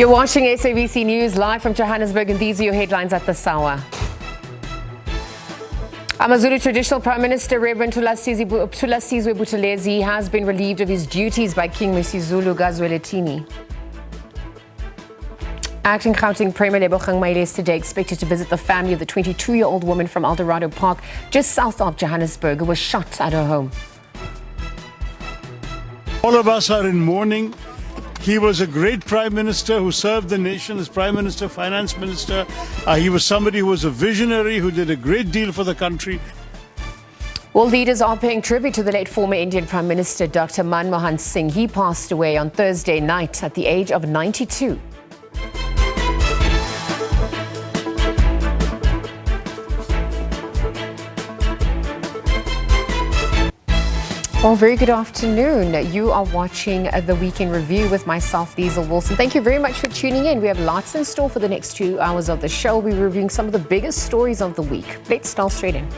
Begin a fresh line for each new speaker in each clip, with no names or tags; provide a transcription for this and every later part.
You're watching SABC News live from Johannesburg, and these are your headlines at this hour. AmaZulu Traditional Prime Minister Reverend Thulasizwe Buthelezi has been relieved of his duties by King Mosizulu Gazweletini. Acting Gauteng Premier Lebogang Maile is today expected to visit the family of the 22-year-old woman from Eldorado Park, just south of Johannesburg, who was shot at her home.
All of us are in mourning. He was a great Prime Minister who served the nation as Prime Minister, Finance Minister. He was somebody who was a visionary, who did a great deal for the country.
World leaders are paying tribute to the late former Indian Prime Minister Dr. Manmohan Singh. He passed away on Thursday night at the age of 92. Well, very good afternoon. You are watching the Weekend Review with myself, Diesel Wilson. Thank you very much for tuning in. We have lots in store for the next 2 hours of the show. We'll be reviewing some of the biggest stories of the week. Let's dive straight in.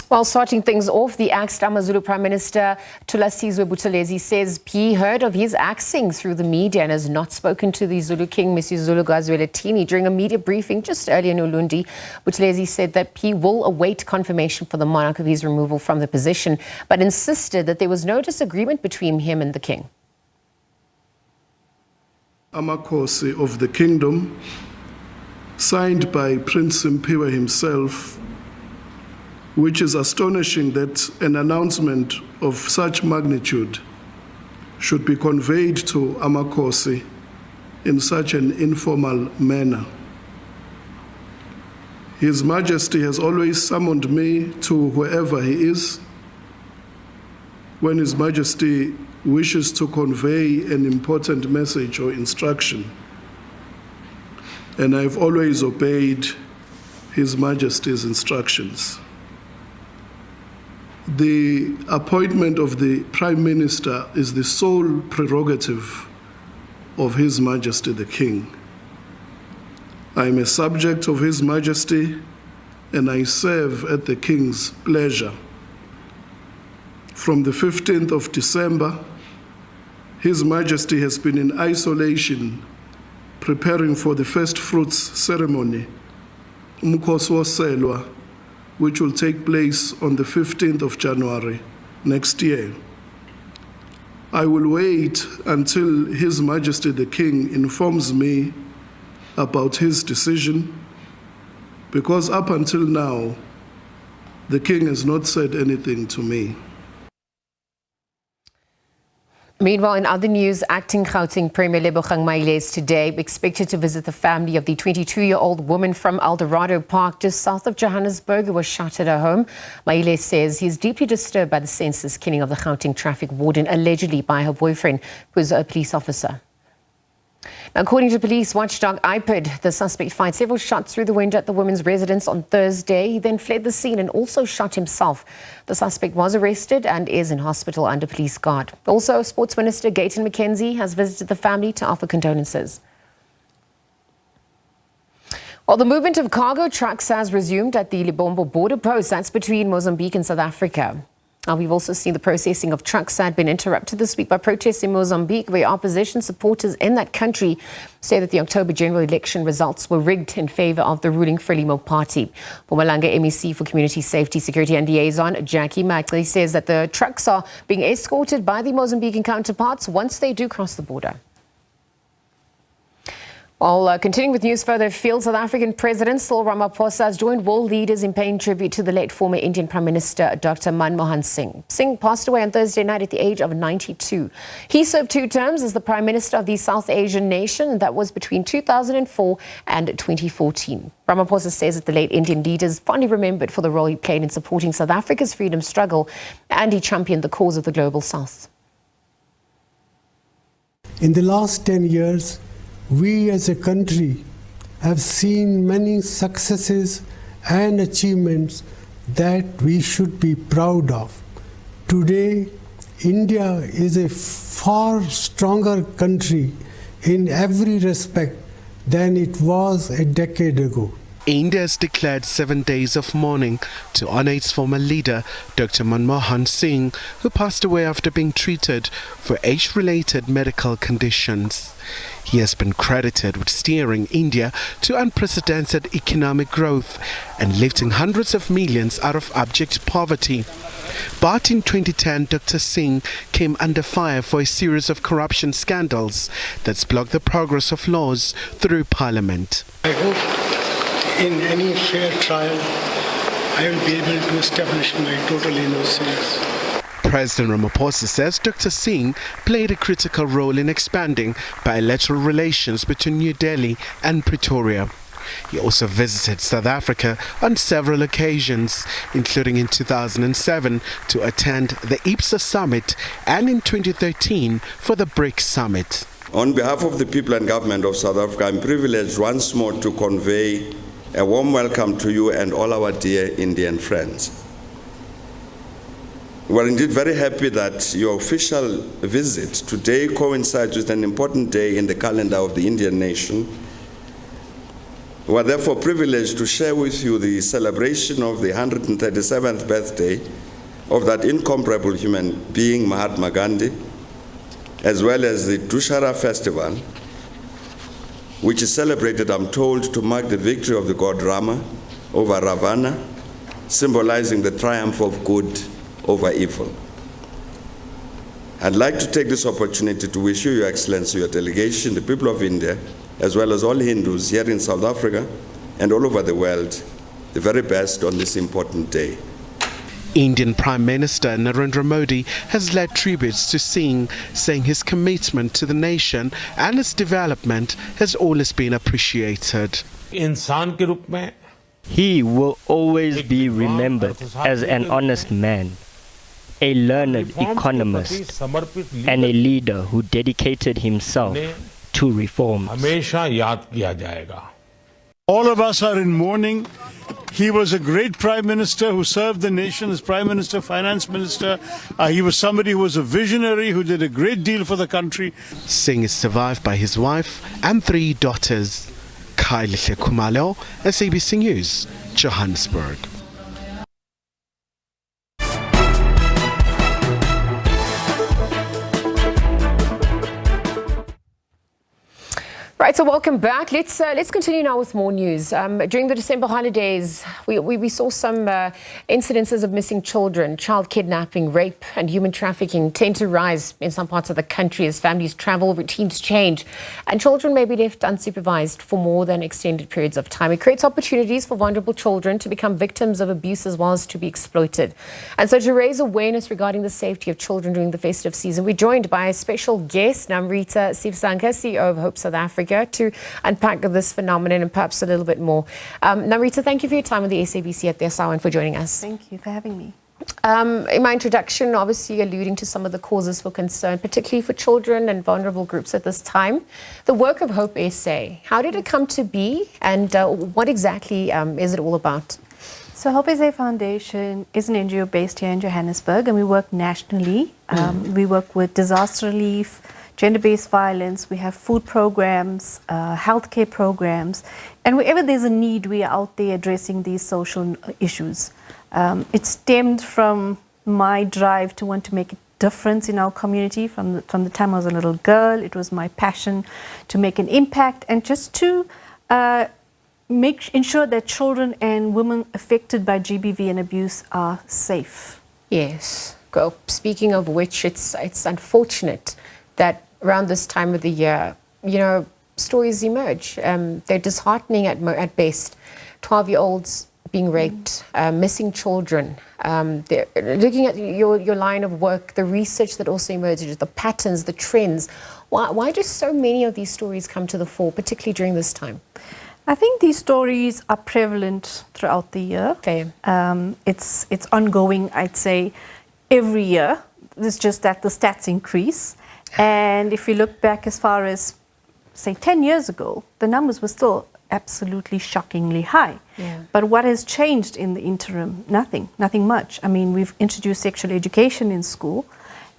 Well, starting things off, the axed AmaZulu Prime Minister Thulasizwe Buthelezi says he heard of his axing through the media and has not spoken to the Zulu King, Mosizulu Gazweletini. During a media briefing just earlier in Ulundi, Buthelezi said that he will await confirmation for the monarch of his removal from the position, but insisted that there was no disagreement between him and the king.
Amakhosi of the kingdom, signed by Prince Simpiwe himself, which is astonishing that an announcement of such magnitude should be conveyed to Amakhosi in such an informal manner. His Majesty has always summoned me to wherever he is when His Majesty wishes to convey an important message or instruction, and I've always obeyed His Majesty's instructions. The appointment of the Prime Minister is the sole prerogative of His Majesty the King. I am a subject of His Majesty and I serve at the King's pleasure. From the 15th of December, His Majesty has been in isolation preparing for the first fruits ceremony, Umkhosi woSelwa, which will take place on the 15th of January next year. I will wait until His Majesty the King informs me about his decision, because up until now, the King has not said anything to me.
Meanwhile, in other news, acting Gauteng Premier Lebogang Maile is today expected to visit the family of the 22-year-old woman from Eldorado Park, just south of Johannesburg, who was shot at her home. Maile says he's deeply disturbed by the senseless killing of the Gauteng traffic warden, allegedly by her boyfriend, who is a police officer. Now, according to police watchdog IPID, the suspect fired several shots through the window at the woman's residence on Thursday. He then fled the scene and also shot himself. The suspect was arrested and is in hospital under police guard. Also, Sports Minister Gauteng McKenzie has visited the family to offer condolences. Well, the movement of cargo trucks has resumed at the Libombo border post. That's between Mozambique and South Africa. Now, we've also seen the processing of trucks had been interrupted this week by protests in Mozambique, where opposition supporters in that country say that the October general election results were rigged in favor of the ruling Frelimo party. Mpumalanga MEC for Community Safety, Security and Liaison, Jackie Mackley, says that the trucks are being escorted by the Mozambican counterparts once they do cross the border. Well, continuing with news further afield, South African President Cyril Ramaphosa has joined world leaders in paying tribute to the late former Indian Prime Minister Dr. Manmohan Singh. Singh passed away on Thursday night at the age of 92. He served 2 terms as the Prime Minister of the South Asian nation, and that was between 2004 and 2014. Ramaphosa says that the late Indian leader is fondly remembered for the role he played in supporting South Africa's freedom struggle, and he championed the cause of the global South.
In the last 10 years, we as a country have seen many successes and achievements that we should be proud of. Today, India is a far stronger country in every respect than it was a decade ago.
India has declared 7 days of mourning to honor its former leader, Dr. Manmohan Singh, who passed away after being treated for age-related medical conditions. He has been credited with steering India to unprecedented economic growth and lifting hundreds of millions out of abject poverty. But in 2010, Dr. Singh came under fire for a series of corruption scandals that's blocked the progress of laws through Parliament.
I hope in any fair trial, I will be able to establish my total innocence.
President Ramaphosa says Dr. Singh played a critical role in expanding bilateral relations between New Delhi and Pretoria. He also visited South Africa on several occasions, including in 2007 to attend the IPSA summit and in 2013 for the BRICS summit.
On behalf of the people and government of South Africa, I'm privileged once more to convey a warm welcome to you and all our dear Indian friends. We're indeed very happy that your official visit today coincides with an important day in the calendar of the Indian nation. We are therefore privileged to share with you the celebration of the 137th birthday of that incomparable human being, Mahatma Gandhi, as well as the Dussehra festival, which is celebrated, I'm told, to mark the victory of the god Rama over Ravana, symbolizing the triumph of good over evil. I'd like to take this opportunity to wish you, Your Excellency, your delegation, the people of India, as well as all Hindus here in South Africa and all over the world, the very best on this important day.
Indian Prime Minister Narendra Modi has led tributes to Singh, saying his commitment to the nation and its development has always been appreciated.
He will always be remembered as an honest man, a learned economist, and a leader who dedicated himself to reforms.
All of us are in mourning. He was a great prime minister who served the nation as prime minister, finance minister. He was somebody who was a visionary, who did a great deal for the country.
Singh is survived by his wife and 3 daughters. Kyle Kumalo, SABC News, Johannesburg.
Right, so welcome back. Let's continue now with more news. During the December holidays, we saw some incidences of missing children, child kidnapping, rape and human trafficking tend to rise in some parts of the country as families travel, routines change, and children may be left unsupervised for more than extended periods of time. It creates opportunities for vulnerable children to become victims of abuse as well as to be exploited. And so to raise awareness regarding the safety of children during the festive season, we're joined by a special guest, Namrita Sivsanka, CEO of Hope South Africa, to unpack this phenomenon and perhaps a little bit more. Namrita, thank you for your time with the SABC at this hour and for joining us.
Thank you for having me.
In my introduction, obviously alluding to some of the causes for concern, particularly for children and vulnerable groups at this time. The work of Hope SA, how did it come to be and what exactly is it all about?
So Hope SA Foundation is an NGO based here in Johannesburg and we work nationally. We work with disaster relief, gender-based violence, we have food programs, healthcare programs, and wherever there's a need, we are out there addressing these social issues. It stemmed from my drive to want to make a difference in our community from the time I was a little girl. It was my passion to make an impact and just to ensure that children and women affected by GBV and abuse are safe.
Yes. Speaking of which, it's unfortunate that around this time of the year, you know, stories emerge. They're disheartening at best. 12-year-olds being raped, missing children. They're looking at your line of work, the research that also emerges, the patterns, the trends. Why do so many of these stories come to the fore, particularly during this time?
I think these stories are prevalent throughout the year.
Okay.
It's ongoing, I'd say, every year. It's just that the stats increase. And if you look back as far as, say, 10 years ago, the numbers were still absolutely shockingly high.
Yeah.
But what has changed in the interim? Nothing much. I mean, we've introduced sexual education in school,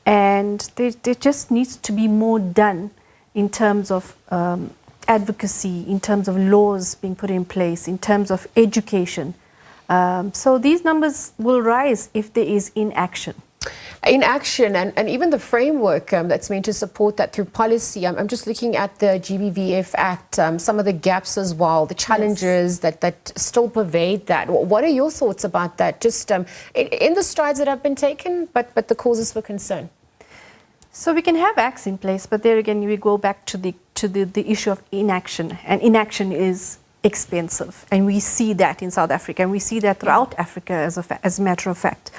and there just needs to be more done in terms of advocacy, in terms of laws being put in place, in terms of education. So these numbers will rise if there is inaction.
Inaction and even the framework that's meant to support that through policy. I'm just looking at the GBVF Act, some of the gaps as well, the challenges that still pervade that. What are your thoughts about that? Just in the strides that have been taken, but the causes for concern.
So we can have acts in place, but there again we go back to the issue of inaction, and inaction is expensive, and we see that in South Africa, and we see that throughout Africa as a matter of fact.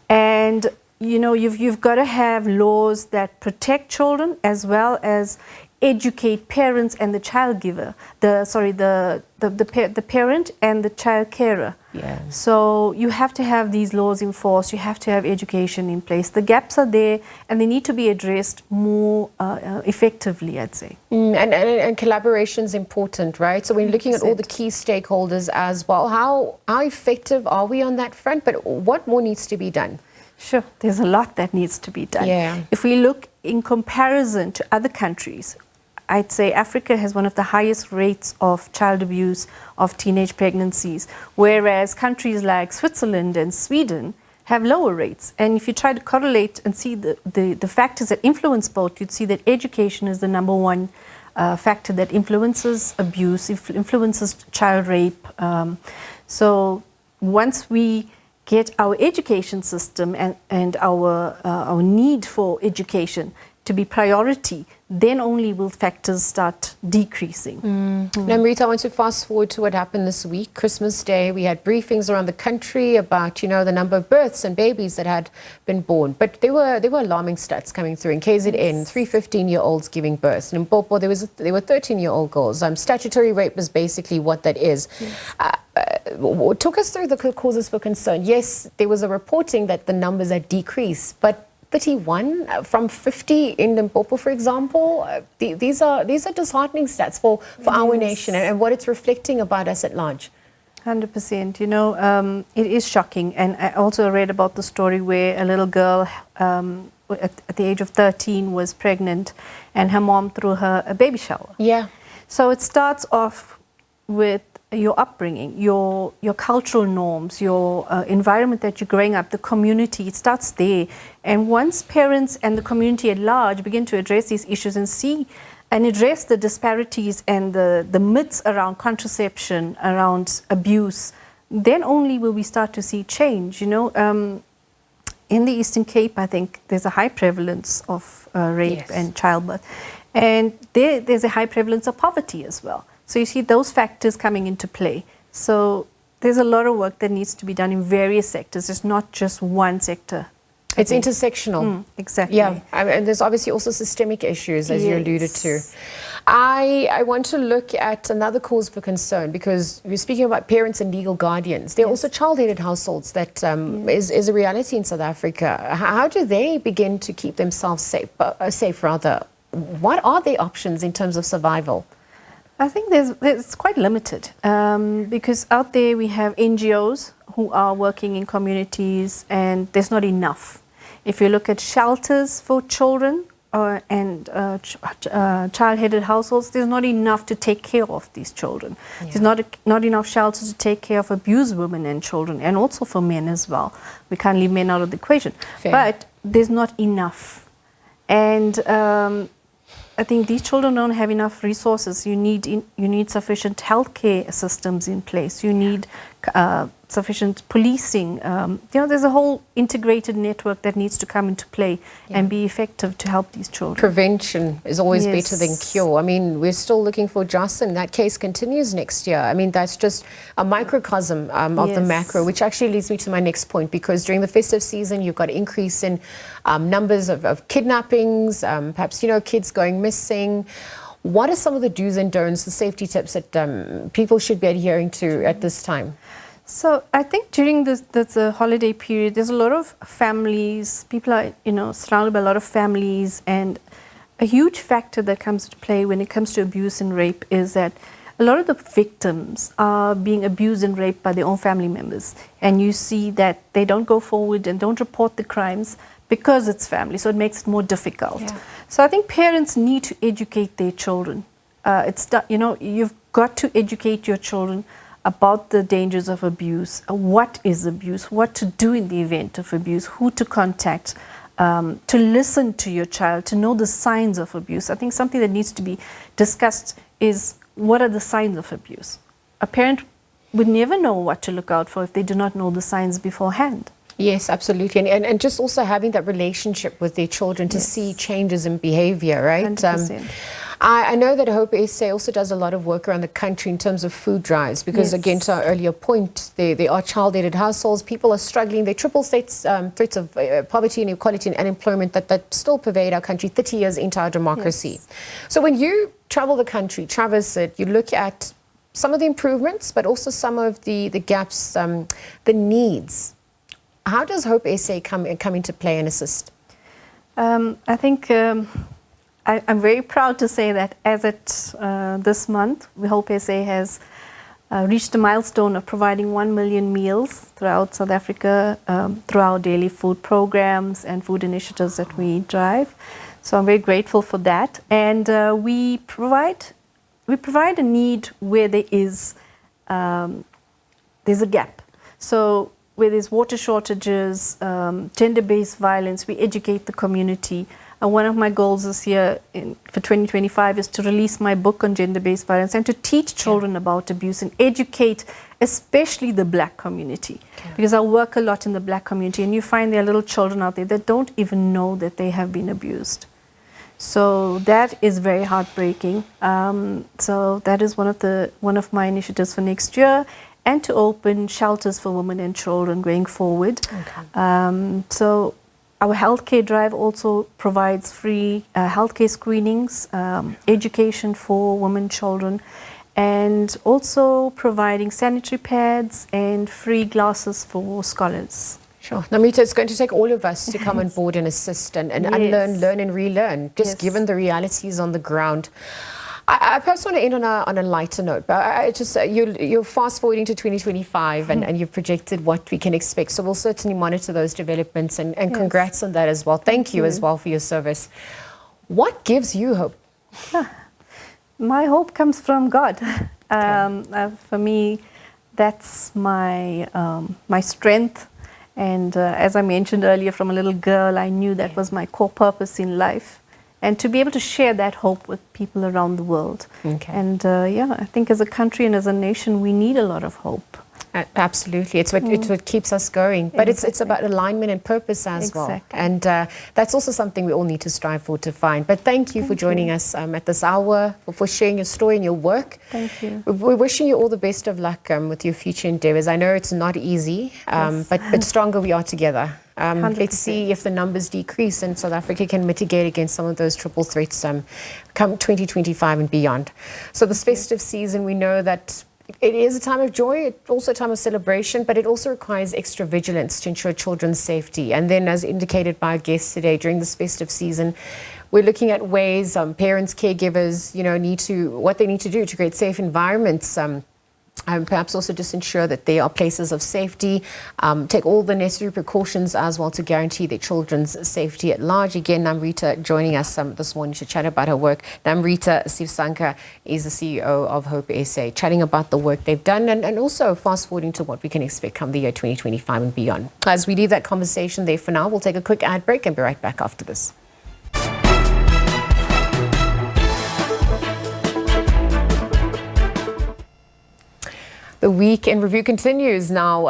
And you know, you've got to have laws that protect children as well as educate parents and the child giver, the parent and the child carer.
Yeah.
So you have to have these laws enforced, you have to have education in place. The gaps are there and they need to be addressed more effectively, I'd say.
And collaboration is important, right? So when you're looking at all the key stakeholders as well, how effective are we on that front? But what more needs to be done?
Sure, there's a lot that needs to be done.
Yeah.
If we look in comparison to other countries, I'd say Africa has one of the highest rates of child abuse, of teenage pregnancies, whereas countries like Switzerland and Sweden have lower rates. And if you try to correlate and see the factors that influence both, you'd see that education is the number one factor that influences abuse, influences child rape. So once we get our education system and our need for education to be priority, then only will factors start decreasing.
Now, Marita, I want to fast forward to what happened this week, Christmas Day. We had briefings around the country about, you know, the number of births and babies that had been born. But there were alarming stats coming through. In KZN, 3 15-year-olds giving birth. And in Mpopo, there were 13-year-old girls. Statutory rape is basically what that is. Talk us through the causes for concern. Yes, there was a reporting that the numbers had decreased, but 31 from 50 in Limpopo, for example. These are disheartening stats for our nation and what it's reflecting about us at large.
100%. You know, it is shocking. And I also read about the story where a little girl at the age of 13 was pregnant and her mom threw her a baby shower.
Yeah.
So it starts off with your upbringing, your cultural norms, your environment that you're growing up, the community, it starts there. And once parents and the community at large begin to address these issues and see and address the disparities and the myths around contraception, around abuse, then only will we start to see change. You know, in the Eastern Cape, I think there's a high prevalence of rape and childbirth. And there's a high prevalence of poverty as well. So you see those factors coming into play. So there's a lot of work that needs to be done in various sectors. It's not just one sector.
It's intersectional.
Exactly.
Yeah, and there's obviously also systemic issues, as you alluded to. I want to look at another cause for concern, because we're speaking about parents and legal guardians. There are also child-headed households that is a reality in South Africa. How do they begin to keep themselves safe? What are their options in terms of survival?
I think it's quite limited because out there we have NGOs who are working in communities and there's not enough. If you look at shelters for children and child-headed households, there's not enough to take care of these children. Yeah. There's not enough shelters to take care of abused women and children, and also for men as well. We can't leave men out of the equation. Fair. But there's not enough. And I think these children don't have enough resources. You need sufficient healthcare systems in place. You need sufficient policing. There's a whole integrated network that needs to come into play and be effective to help these children.
Prevention is always better than cure. I mean, we're still looking for Jocelyn. That case continues next year. I mean, that's just a microcosm of the macro, which actually leads me to my next point, because during the festive season, you've got an increase in numbers of kidnappings, perhaps, kids going missing. What are some of the do's and don'ts, the safety tips that people should be adhering to at this time?
So I think during this holiday period, there's a lot of families, people are, surrounded by a lot of families, and a huge factor that comes into play when it comes to abuse and rape is that a lot of the victims are being abused and raped by their own family members. And you see that they don't go forward and don't report the crimes because it's family, so it makes it more difficult. Yeah. So I think parents need to educate their children you've got to educate your children about the dangers of abuse, what is abuse, what to do in the event of abuse, who to contact, to listen to your child, to know the signs of abuse. I think something that needs to be discussed is, what are the signs of abuse? A parent would never know what to look out for if they do not know the signs beforehand.
Yes, absolutely. And just also having that relationship with their children to see changes in behavior, right?
100%.
I know that Hope SA also does a lot of work around the country in terms of food drives, because again, to our earlier point, there are child-aided households. People are struggling. There are triple threats of poverty, inequality and unemployment that still pervade our country 30 years into our democracy. So when you travel the country, traverse it, you look at some of the improvements, but also some of the gaps, the needs. How does Hope SA come into play and assist?
I think I'm very proud to say that as at this month, Hope SA has reached a milestone of providing 1 million meals throughout South Africa through our daily food programs and food initiatives that we drive. So I'm very grateful for that. And we provide a need where there is there's a gap. So where there's water shortages, gender-based violence, we educate the community. And one of my goals this year for 2025 is to release my book on gender-based violence and to teach children about abuse and educate especially the Black community. Because I work a lot in the Black community, and you find there are little children out there that don't even know that they have been abused. So that is very heartbreaking. So that is one of my initiatives for next year, and to open shelters for women and children going forward. So our healthcare drive also provides free healthcare screenings, education for women, children, and also providing sanitary pads and free glasses for scholars.
Sure. Namita, it's going to take all of us to come on board and assist and unlearn, learn and relearn, just given the realities on the ground. I perhaps want to end on a lighter note, but you're fast forwarding to 2025 and you've projected what we can expect. So we'll certainly monitor those developments and congrats on that as well. Thank you as well for your service. What gives you hope?
My hope comes from God. For me, that's my strength. And as I mentioned earlier, from a little girl, I knew that was my core purpose in life. And to be able to share that hope with people around the world. And I think as a country and as a nation, we need a lot of hope.
Absolutely. It's what keeps us going. But it's about alignment and purpose as well. And that's also something we all need to strive for to find. But thank you for joining us at this hour, for sharing your story and your work.
Thank you.
We're wishing you all the best of luck with your future endeavors. I know it's not easy, but stronger we are together. Let's see if the numbers decrease and South Africa can mitigate against some of those triple threats come 2025 and beyond. So this festive season, we know that it is a time of joy, it's also a time of celebration, but it also requires extra vigilance to ensure children's safety. And then, as indicated by our guests today, during this festive season, we're looking at ways parents, caregivers, what they need to do to create safe environments. And perhaps also just ensure that they are places of safety, take all the necessary precautions as well to guarantee their children's safety at large. Again, Namrita joining us this morning to chat about her work. Namrita Sivsanka is the CEO of Hope SA, chatting about the work they've done and also fast forwarding to what we can expect come the year 2025 and beyond. As we leave that conversation there for now, we'll take a quick ad break and be right back after this. The week in review continues now.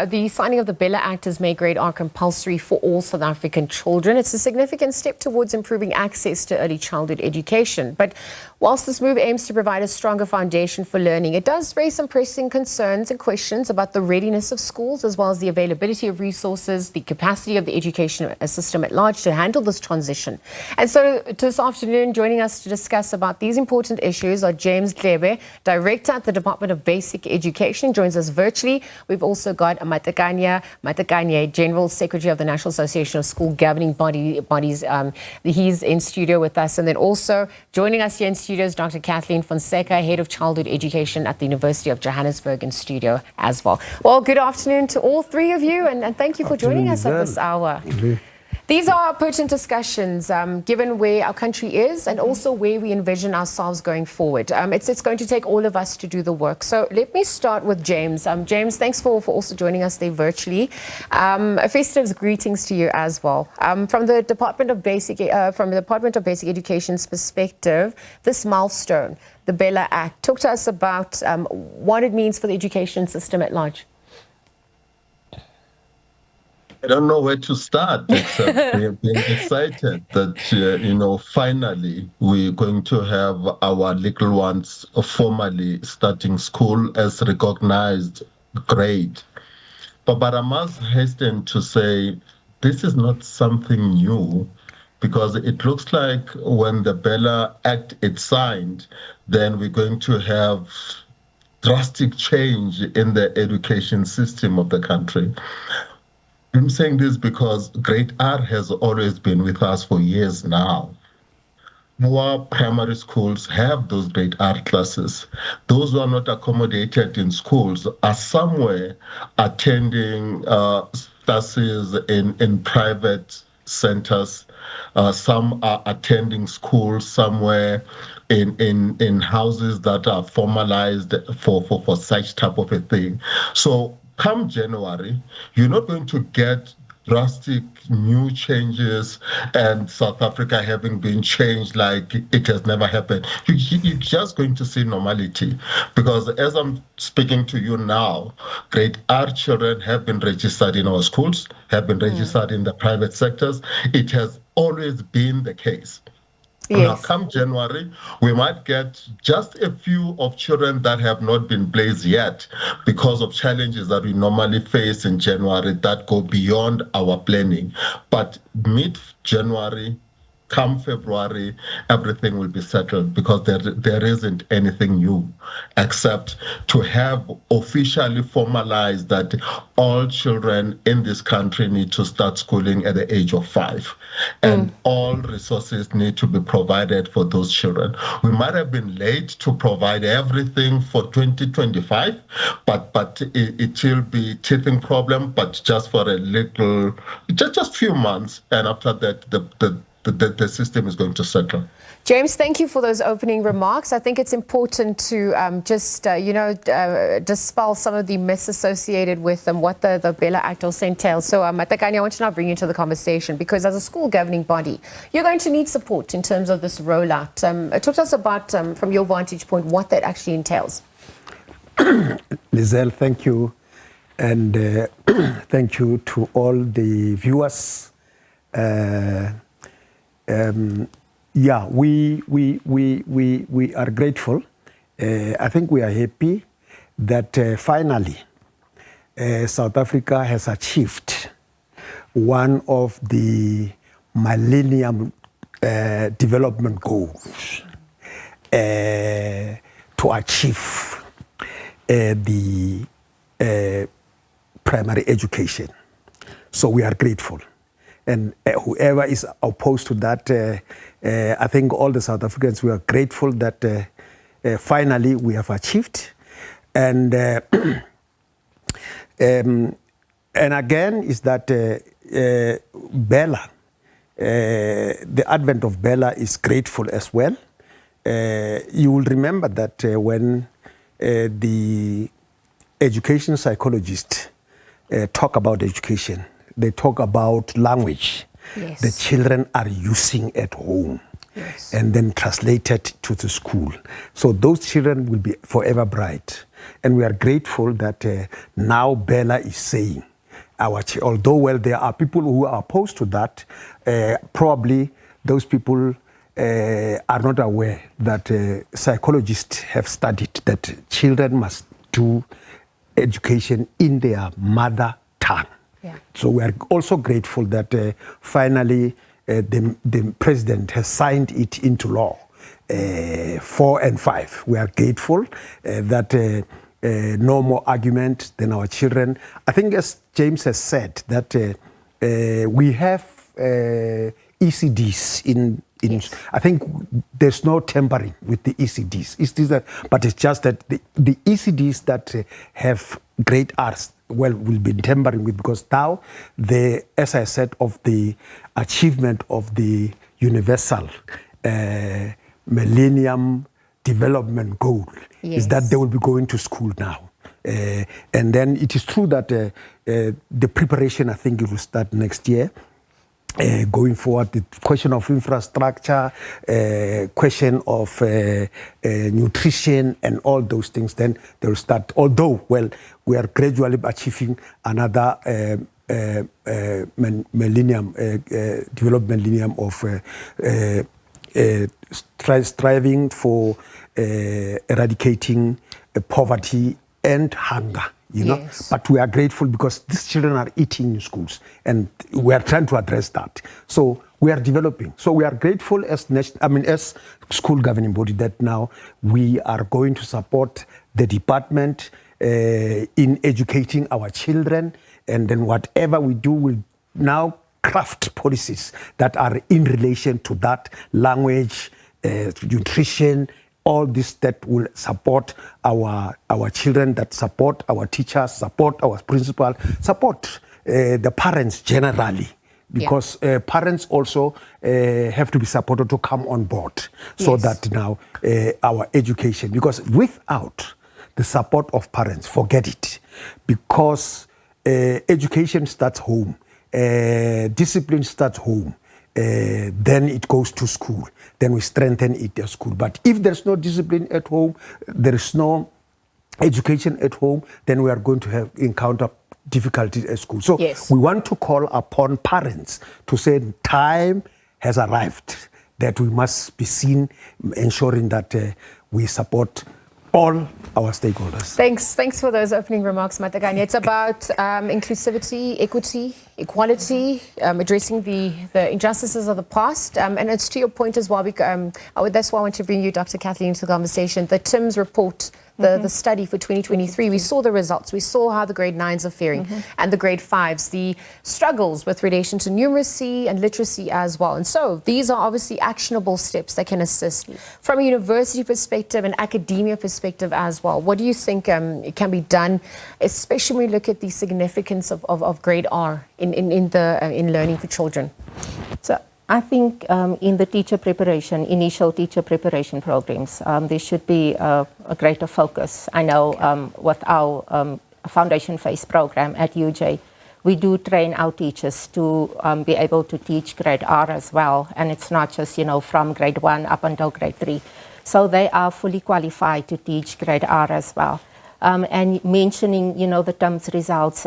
The signing of the BELA Act has made grade R compulsory for all South African children. It's a significant step towards improving access to early childhood education. But whilst this move aims to provide a stronger foundation for learning, it does raise some pressing concerns and questions about the readiness of schools, as well as the availability of resources, the capacity of the education system at large to handle this transition. And so this afternoon, joining us to discuss about these important issues are James Dlebe, Director at the Department of Basic Education, joins us virtually. We've also got Matekanye, General Secretary of the National Association of School Governing Bodies. He's in studio with us. And then also joining us here in studio is Dr. Kathleen Fonseca, Head of Childhood Education at the University of Johannesburg in studio as well. Well, good afternoon to all three of you, and thank you for joining us at this hour. These are pertinent discussions, given where our country is and also where we envision ourselves going forward. It's going to take all of us to do the work. So let me start with James. James, thanks for also joining us there virtually. Festive's greetings to you as well. From the Department of Basic Education's perspective, this milestone, the BELA Act, talk to us about what it means for the education system at large.
I don't know where to start, except we have been excited that, finally we're going to have our little ones formally starting school as recognized grade. But I must hasten to say this is not something new, because it looks like when the BELA Act is signed, then we're going to have drastic change in the education system of the country. I'm saying this because grade R has always been with us for years now. More primary schools have those grade R classes. Those who are not accommodated in schools are somewhere attending classes in private centers. Some are attending schools somewhere in houses that are formalized for such type of a thing. So come January, you're not going to get drastic new changes and South Africa having been changed like it has never happened. You're just going to see normality, because as I'm speaking to you now, grade R children have been registered in our schools, have been registered in the private sectors. It has always been the case. Yes. Now, come January, we might get just a few of children that have not been placed yet because of challenges that we normally face in January that go beyond our planning. But mid-January, come February, everything will be settled, because there isn't anything new except to have officially formalized that all children in this country need to start schooling at the age of 5. And all resources need to be provided for those children. We might have been late to provide everything for 2025, but it will be a teething problem, but just for a little, just few months. And after that, the system is going to settle.
James, thank you for those opening remarks. I think it's important to dispel some of the myths associated with what the BELA Act also entails. So, Matakani, I want to now bring you into the conversation, because as a school governing body, you're going to need support in terms of this rollout. Talk to us about, from your vantage point, what that actually entails.
Lizelle, thank you. And thank you to all the viewers. Yeah, we are grateful. I think we are happy that finally South Africa has achieved one of the Millennium Development Goals to achieve the primary education. So we are grateful. And whoever is opposed to that, I think all the South Africans, we are grateful that finally we have achieved. And again is that BELA, the advent of BELA is grateful as well. You will remember that when the education psychologists talk about education, they talk about language the children are using at home and then translated to the school. So those children will be forever bright. And we are grateful that now BELA is saying, although well there are people who are opposed to that, probably those people are not aware that psychologists have studied that children must do education in their mother tongue. Yeah. So we are also grateful that finally the president has signed it into law, 4 and 5. We are grateful that no more argument than our children. I think as James has said, that we have ECDs in I think there's no tampering with the ECDs. But it's just that the ECDs that have grade R's, will be tampering with, because now, as I said, of the achievement of the universal Millennium Development Goal is that they will be going to school now. And then it is true that the preparation, I think it will start next year. Going forward, the question of infrastructure, question of nutrition and all those things, then they will start. Although, well, we are gradually achieving another development millennium of striving for eradicating poverty and hunger. You know, but we are grateful because these children are eating in schools, and we are trying to address that. So we are developing. So we are grateful as as school governing body that now we are going to support the department in educating our children, and then whatever we do will now craft policies that are in relation to that language, nutrition, all this that will support our children, that support our teachers, support our principal, support the parents generally. Because parents also have to be supported to come on board so that now our education, because without the support of parents, forget it. Because education starts home, discipline starts home. Then it goes to school. Then we strengthen it at school. But if there's no discipline at home, there is no education at home, then we are going to encounter difficulties at school. So we want to call upon parents to say time has arrived, that we must be seen ensuring that we support all our stakeholders.
Thanks for those opening remarks, Matakane. It's about inclusivity, equity, equality, addressing the injustices of the past. And it's to your point as well, that's why I want to bring you, Dr. Kathleen, into the conversation. The TIMS report, the study for 2023, we saw the results. We saw how the grade 9s are faring and the grade 5s, the struggles with relation to numeracy and literacy as well. And so these are obviously actionable steps that can assist from a university perspective and academia perspective as well. What do you think it can be done, especially when we look at the significance of grade R in learning for children?
So I think in the teacher preparation, initial teacher preparation programs, there should be a greater focus. I know with our foundation phase program at UJ, we do train our teachers to be able to teach grade R as well. And it's not just, from grade 1 up until grade 3. So they are fully qualified to teach grade R as well. And mentioning, the TIMS results,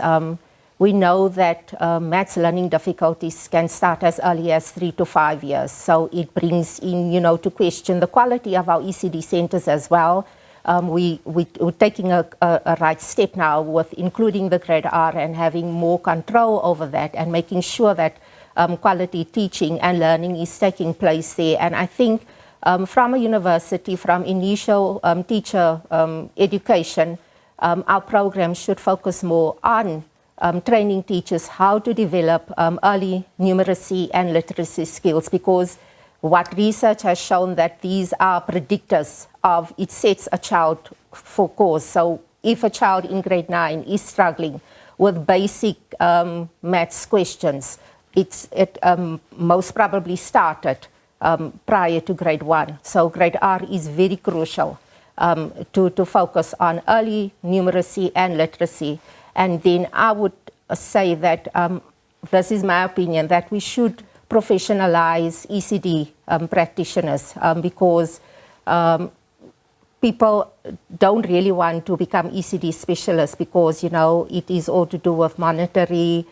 we know that maths learning difficulties can start as early as 3 to 5 years. So it brings in, to question the quality of our ECD centers as well. We're taking a right step now with including the grade R and having more control over that and making sure that quality teaching and learning is taking place there. And I think from a university, from initial teacher education, our program should focus more on training teachers how to develop early numeracy and literacy skills, because what research has shown that these are predictors of it sets a child for course. So if a child in grade 9 is struggling with basic maths questions, it most probably started prior to grade 1. So grade R is very crucial to focus on early numeracy and literacy. And then I would say that this is my opinion, that we should professionalize ECD practitioners because people don't really want to become ECD specialists because, it is all to do with monetary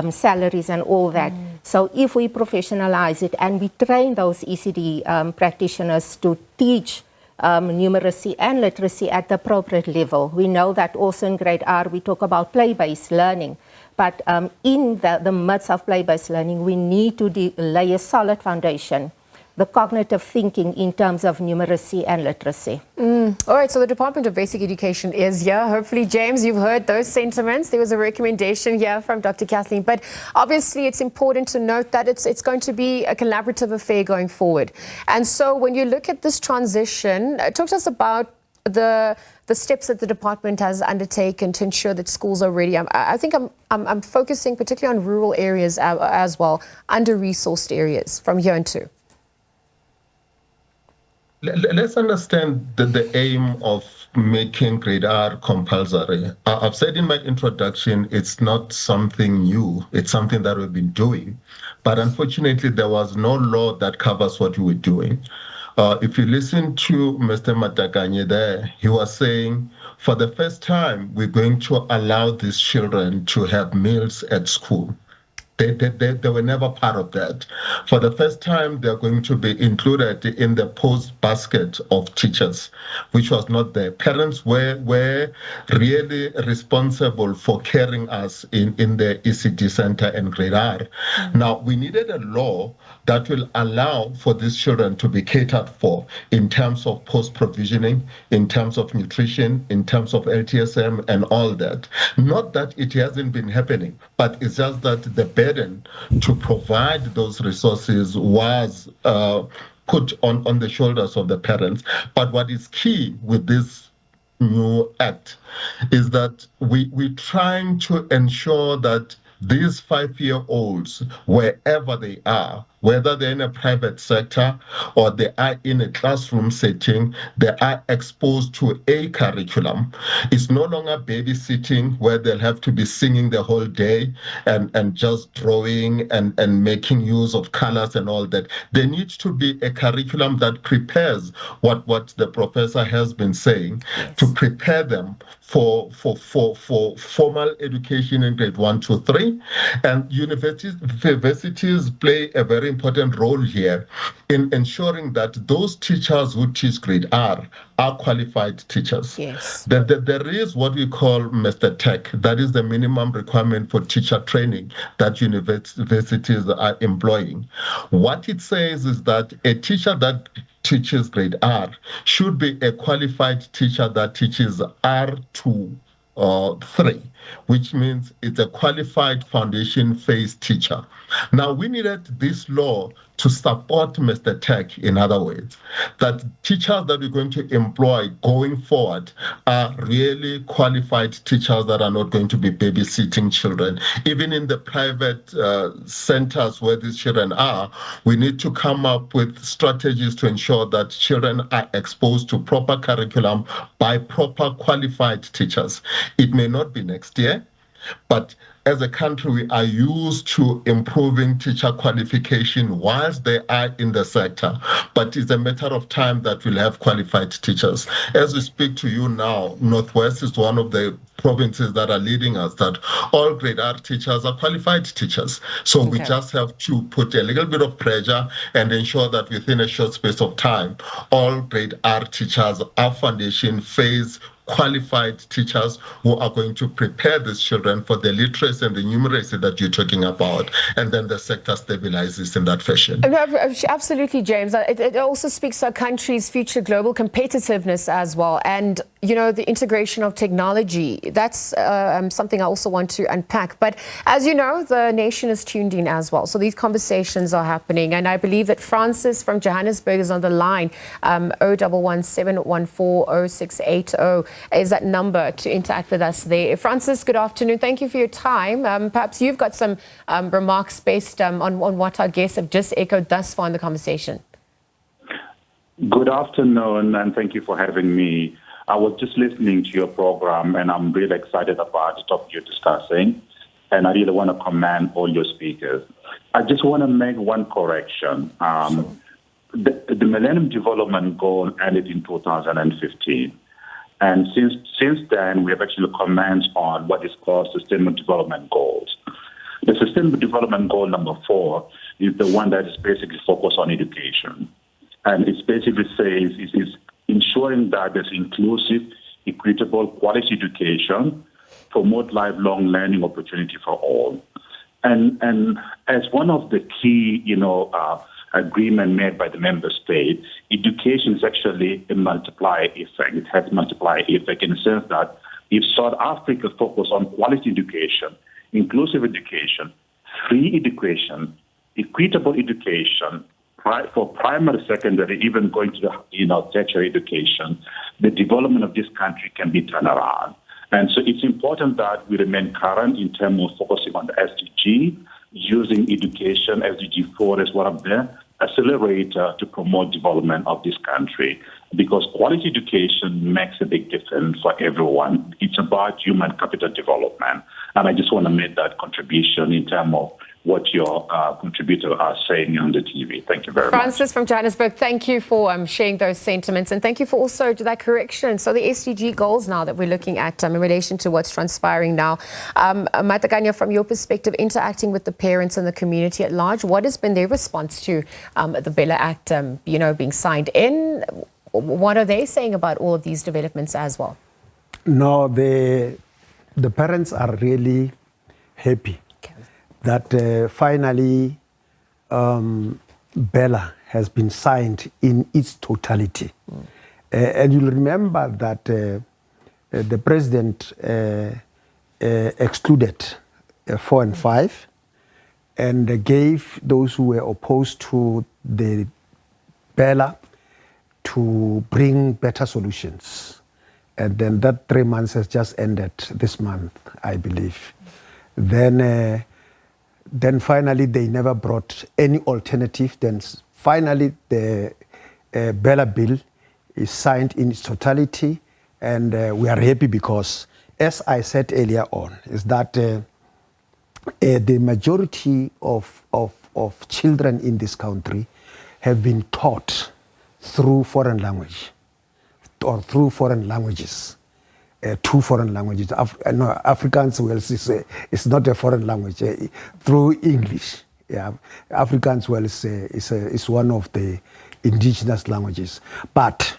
salaries and all that. So if we professionalize it and we train those ECD practitioners to teach numeracy and literacy at the appropriate level. We know that also in grade R we talk about play-based learning, but in the midst of play-based learning we need to lay a solid foundation, the cognitive thinking in terms of numeracy and literacy.
All right, so the Department of Basic Education is here. Hopefully, James, you've heard those sentiments. There was a recommendation here from Dr. Kathleen, but obviously it's important to note that it's going to be a collaborative affair going forward. And so when you look at this transition, talk to us about the the steps that the department has undertaken to ensure that schools are ready. I think I'm focusing particularly on rural areas as well, under-resourced areas from here on to.
Let's understand the aim of making grade R compulsory. I've said in my introduction, it's not something new. It's something that we've been doing. But unfortunately, there was no law that covers what we were doing. If you listen to Mr. Matakanye there, he was saying, for the first time, we're going to allow these children to have meals at school. They were never part of that. For the first time, they're going to be included in the post basket of teachers, which was not there. Parents were really responsible for carrying us in the ECD center and grade R. Now, we needed a law that will allow for these children to be catered for in terms of post-provisioning, in terms of nutrition, in terms of LTSM and all that. Not that it hasn't been happening, but it's just that the burden to provide those resources was put on the shoulders of the parents. But what is key with this new act is that we're trying to ensure that these 5-year-olds, wherever they are, whether they're in a private sector or they are in a classroom setting, they are exposed to a curriculum. It's no longer babysitting where they'll have to be singing the whole day and just drawing and making use of colors and all that. There needs to be a curriculum that prepares what the professor has been saying, to prepare them for formal education in grade 1 to 3. And universities play a very important role here in ensuring that those teachers who teach grade R are qualified teachers.
Yes.
There is what we call Mr. Tech. That is the minimum requirement for teacher training that universities are employing. What it says is that a teacher that teaches grade R should be a qualified teacher that teaches R to 3, which means it's a qualified foundation phase teacher. Now, we needed this law to support Mr. Tech, in other words, that teachers that we're going to employ going forward are really qualified teachers that are not going to be babysitting children. Even in the private centers where these children are, we need to come up with strategies to ensure that children are exposed to proper curriculum by proper qualified teachers. It may not be next year, but as a country, we are used to improving teacher qualification whilst they are in the sector. But it's a matter of time that we'll have qualified teachers. As we speak to you now, Northwest is one of the provinces that are leading us, that all grade R teachers are qualified teachers. So we just have to put a little bit of pressure and ensure that within a short space of time, all grade R teachers are foundation phase qualified teachers who are going to prepare these children for the literacy and the numeracy that you're talking about, and then the sector stabilizes in that fashion.
Absolutely, James. It also speaks to our country's future global competitiveness as well, and the integration of technology. That's something I also want to unpack. But as you know, the nation is tuned in as well, so these conversations are happening, and I believe that Francis from Johannesburg is on the line. 0117140680 is that number to interact with us there. Francis, good afternoon. Thank you for your time. Perhaps you've got some remarks based on what our guests have just echoed thus far in the conversation.
Good afternoon, and thank you for having me. I was just listening to your program, and I'm really excited about the topic you're discussing, and I really want to commend all your speakers. I just want to make one correction. The Millennium Development Goal ended in 2015. And since then, we have actually commenced on what is called Sustainable Development Goals. The Sustainable Development Goal number 4 is the one that is basically focused on education. And it basically says it is ensuring that there's inclusive, equitable, quality education, promote lifelong learning opportunity for all. And as one of the key, agreement made by the member state, education is actually a multiplier effect. It has multiplier effect in the sense that if South Africa focus on quality education, inclusive education, free education, equitable education, for primary, secondary, even going to the tertiary education, the development of this country can be turned around. And so it's important that we remain current in terms of focusing on the SDG, using education, SDG 4 as one of the accelerator to promote development of this country, because quality education makes a big difference for everyone. It's about human capital development. And I just want to make that contribution in terms of what your contributors are saying on the TV. Thank you very much.
Francis from Johannesburg, thank you for sharing those sentiments, and thank you for also that correction. So the SDG goals now that we're looking at in relation to what's transpiring now. Matakanya, from your perspective, interacting with the parents and the community at large, what has been their response to the BELA Act being signed in? What are they saying about all of these developments as well?
No, the parents are really happy that finally BELA has been signed in its totality. And you'll remember that the president excluded 4 and 5 and gave those who were opposed to the BELA to bring better solutions. And then that 3 months has just ended this month, I believe. Then finally, they never brought any alternative. Then finally, the BELA bill is signed in its totality. And we are happy because, as I said earlier on, is that the majority of children in this country have been taught through foreign language or through foreign languages. 2 foreign languages. Afrikaans is not a foreign language. Through English, Afrikaans is one of the indigenous languages. But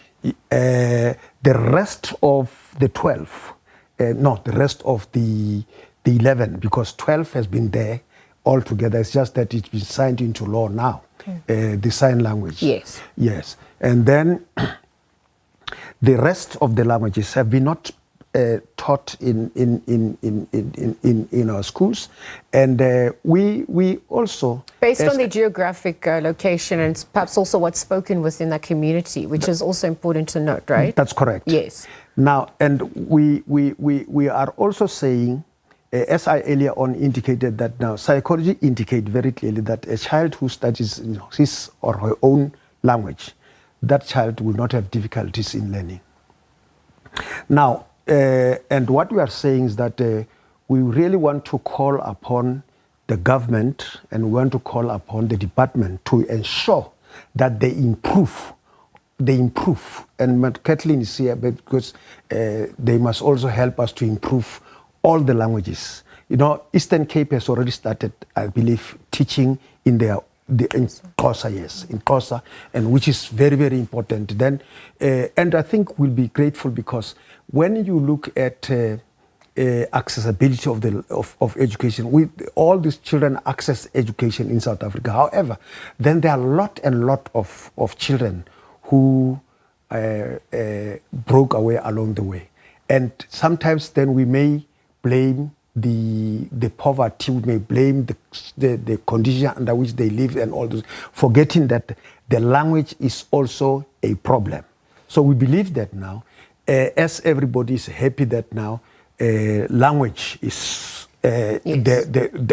the rest of the 12, the rest of the 11, because 12 has been there altogether. It's just that it's been signed into law now. The sign language.
Yes.
Yes, and then the rest of the languages have been not taught in our schools, and we also
based on the geographic location and perhaps also what's spoken within that community, which is also important to note, right?
That's correct.
Yes.
Now, and we are also saying, as I earlier on indicated, that now psychology indicates very clearly that a child who studies his or her own language, that child will not have difficulties in learning. Now, and what we are saying is that we really want to call upon the government and we want to call upon the department to ensure that they improve. And Kathleen is here because they must also help us to improve all the languages. Eastern Cape has already started, I believe, teaching in Xhosa, yes, in Xhosa, and which is very, very important. Then, and I think we'll be grateful because when you look at accessibility of education, all these children access education in South Africa. However, then there are a lot of children who broke away along the way, and sometimes then we may blame the poverty, we may blame the condition under which they live and all those, forgetting that the language is also a problem. So we believe that now, as everybody is happy that now language is,
yes.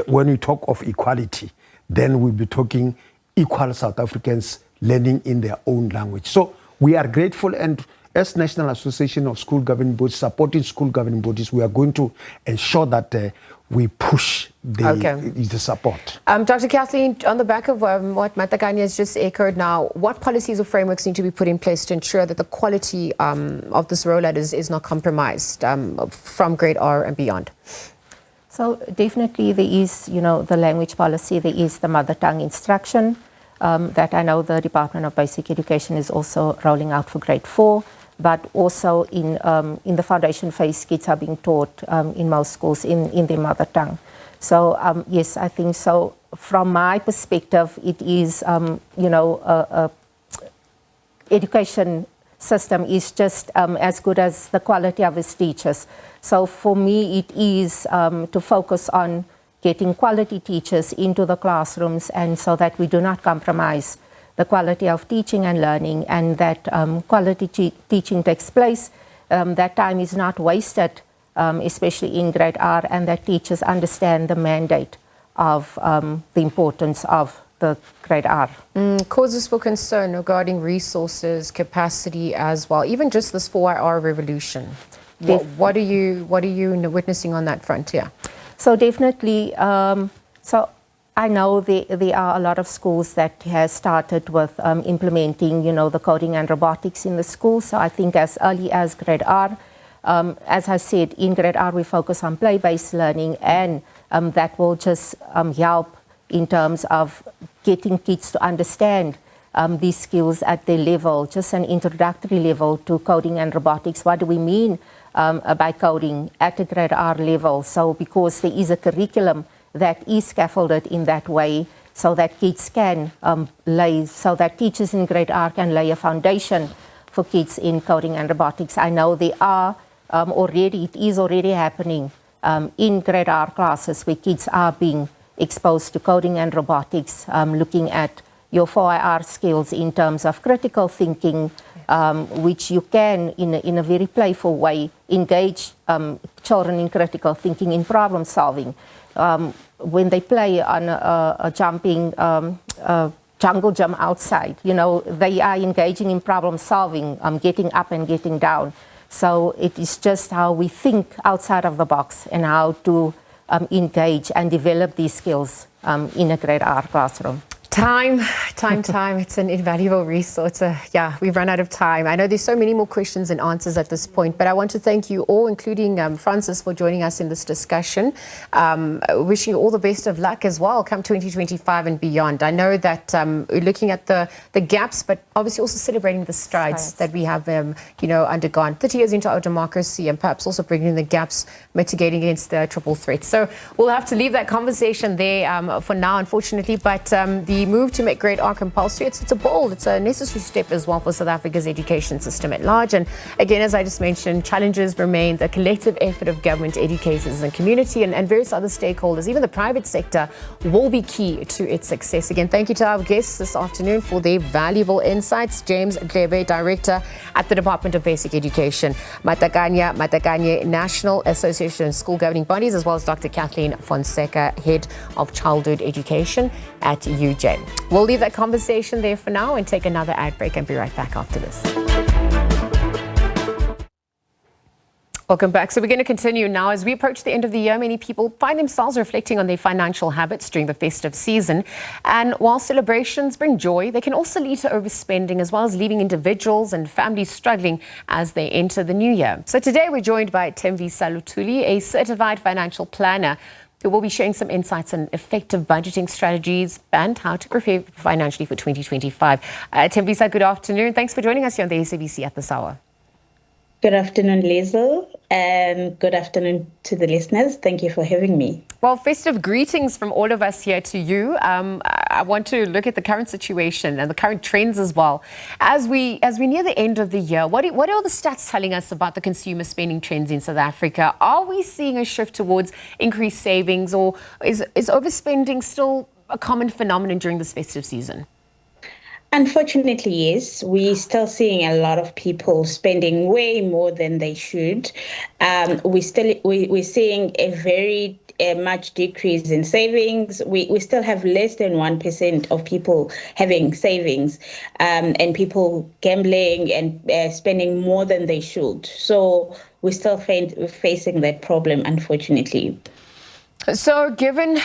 When we talk of equality, then we'll be talking equal South Africans learning in their own language. So we are grateful, and as National Association of School Governing Bodies, supporting school governing bodies, we are going to ensure that we push the support.
Dr. Kathleen, on the back of what Matakanya has just echoed now, what policies or frameworks need to be put in place to ensure that the quality of this rollout is not compromised from grade R and beyond?
So definitely there is, the language policy, there is the mother tongue instruction that I know the Department of Basic Education is also rolling out for grade 4. But also in the foundation phase, kids are being taught in most schools in their mother tongue. So yes, I think so. From my perspective, it is, education system is just as good as the quality of its teachers. So for me, it is to focus on getting quality teachers into the classrooms, and so that we do not compromise the quality of teaching and learning, and that quality teaching takes place, that time is not wasted, especially in grade R, and that teachers understand the mandate of the importance of the grade R.
Causes for concern regarding resources, capacity as well, even just this 4IR revolution. What are you witnessing on that front here?
So definitely, so I know there are a lot of schools that has started with implementing, the coding and robotics in the school. So I think as early as grade R, as I said, in grade R we focus on play-based learning, and that will just help in terms of getting kids to understand these skills at their level, just an introductory level to coding and robotics. What do we mean by coding at a grade R level? So because there is a curriculum that is scaffolded in that way, so that kids can so that teachers in grade R can lay a foundation for kids in coding and robotics. I know there are it is already happening in grade R classes where kids are being exposed to coding and robotics, looking at your 4IR skills in terms of critical thinking, which you can, in a very playful way, engage children in critical thinking, in problem solving. When they play on a jumping jungle gym outside, they are engaging in problem solving, getting up and getting down. So it is just how we think outside of the box and how to engage and develop these skills in a grade R classroom.
Time. It's an invaluable resource. We've run out of time. I know there's so many more questions and answers at this point, but I want to thank you all, including Francis, for joining us in this discussion. Wishing you all the best of luck as well, come 2025 and beyond. I know that we're looking at the gaps, but obviously also celebrating the strides that we have, undergone 30 years into our democracy, and perhaps also bringing the gaps, mitigating against the triple threat. So we'll have to leave that conversation there for now, unfortunately, but the move to make grade R compulsory, it's a necessary step as well for South Africa's education system at large. And again, as I just mentioned, challenges remain. The collective effort of government, educators and community and various other stakeholders, even the private sector, will be key to its success. Again, thank you to our guests this afternoon for their valuable insights. James Glebe, Director at the Department of Basic Education, Matakanye National Association of School Governing Bodies, as well as Dr. Kathleen Fonseca, Head of Childhood Education at UJ. We'll leave that conversation there for now and take another ad break and be right back after this. Welcome back. So we're going to continue now. As we approach the end of the year, many people find themselves reflecting on their financial habits during the festive season. And while celebrations bring joy, they can also lead to overspending, as well as leaving individuals and families struggling as they enter the new year. So today we're joined by Thembisa Luthuli, a certified financial planner, who will be sharing some insights on effective budgeting strategies and how to prepare financially for 2025. Thembisa, good afternoon. Thanks for joining us here on the SABC at this hour.
Good afternoon, Liesl, and good afternoon to the listeners. Thank you for having me.
Well, festive greetings from all of us here to you. I want to look at the current situation and the current trends as well. As we near the end of the year, what are the stats telling us about the consumer spending trends in South Africa? Are we seeing a shift towards increased savings, or is overspending still a common phenomenon during this festive season?
Unfortunately, yes. We're still seeing a lot of people spending way more than they should. We're seeing a very much decrease in savings. We still have less than 1% of people having savings, and people gambling and spending more than they should. So we're still facing that problem, unfortunately.
So given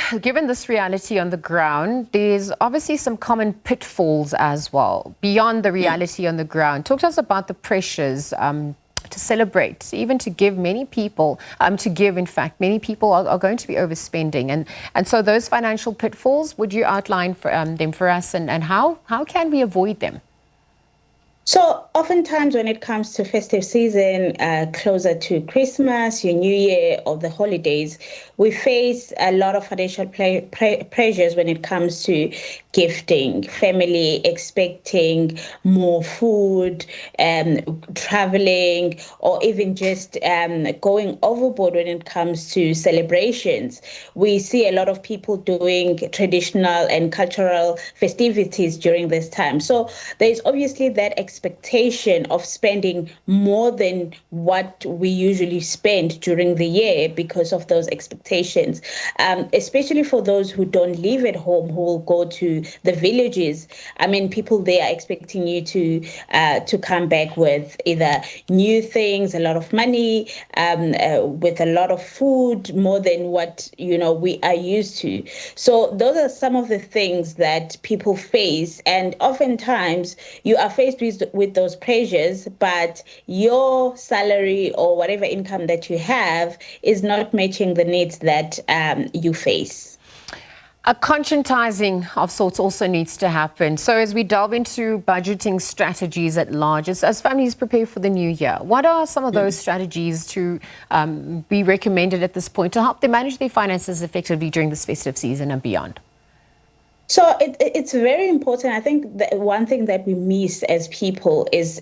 this reality on the ground, there's obviously some common pitfalls as well, beyond the reality on the ground. Talk to us about the pressures to celebrate, even to give. Many people, many people are going to be overspending. And so those financial pitfalls, would you outline them for us, and how can we avoid them?
So oftentimes when it comes to festive season, closer to Christmas, your New Year, or the holidays, we face a lot of financial pressures when it comes to gifting, family expecting more food, traveling, or even just going overboard when it comes to celebrations. We see a lot of people doing traditional and cultural festivities during this time. So there's obviously that expectation of spending more than what we usually spend during the year because of those expectations, especially for those who don't live at home, who will go to the villages. I mean, people there are expecting you to come back with either new things, a lot of money, with a lot of food, more than what we are used to. So those are some of the things that people face, and oftentimes you are faced with those pressures, but your salary or whatever income that you have is not matching the needs that you face.
A conscientizing of sorts also needs to happen. So as we delve into budgeting strategies at large, as families prepare for the new year, what are some of those strategies to be recommended at this point to help them manage their finances effectively during this festive season and beyond?
So it's very important. I think that one thing that we miss as people is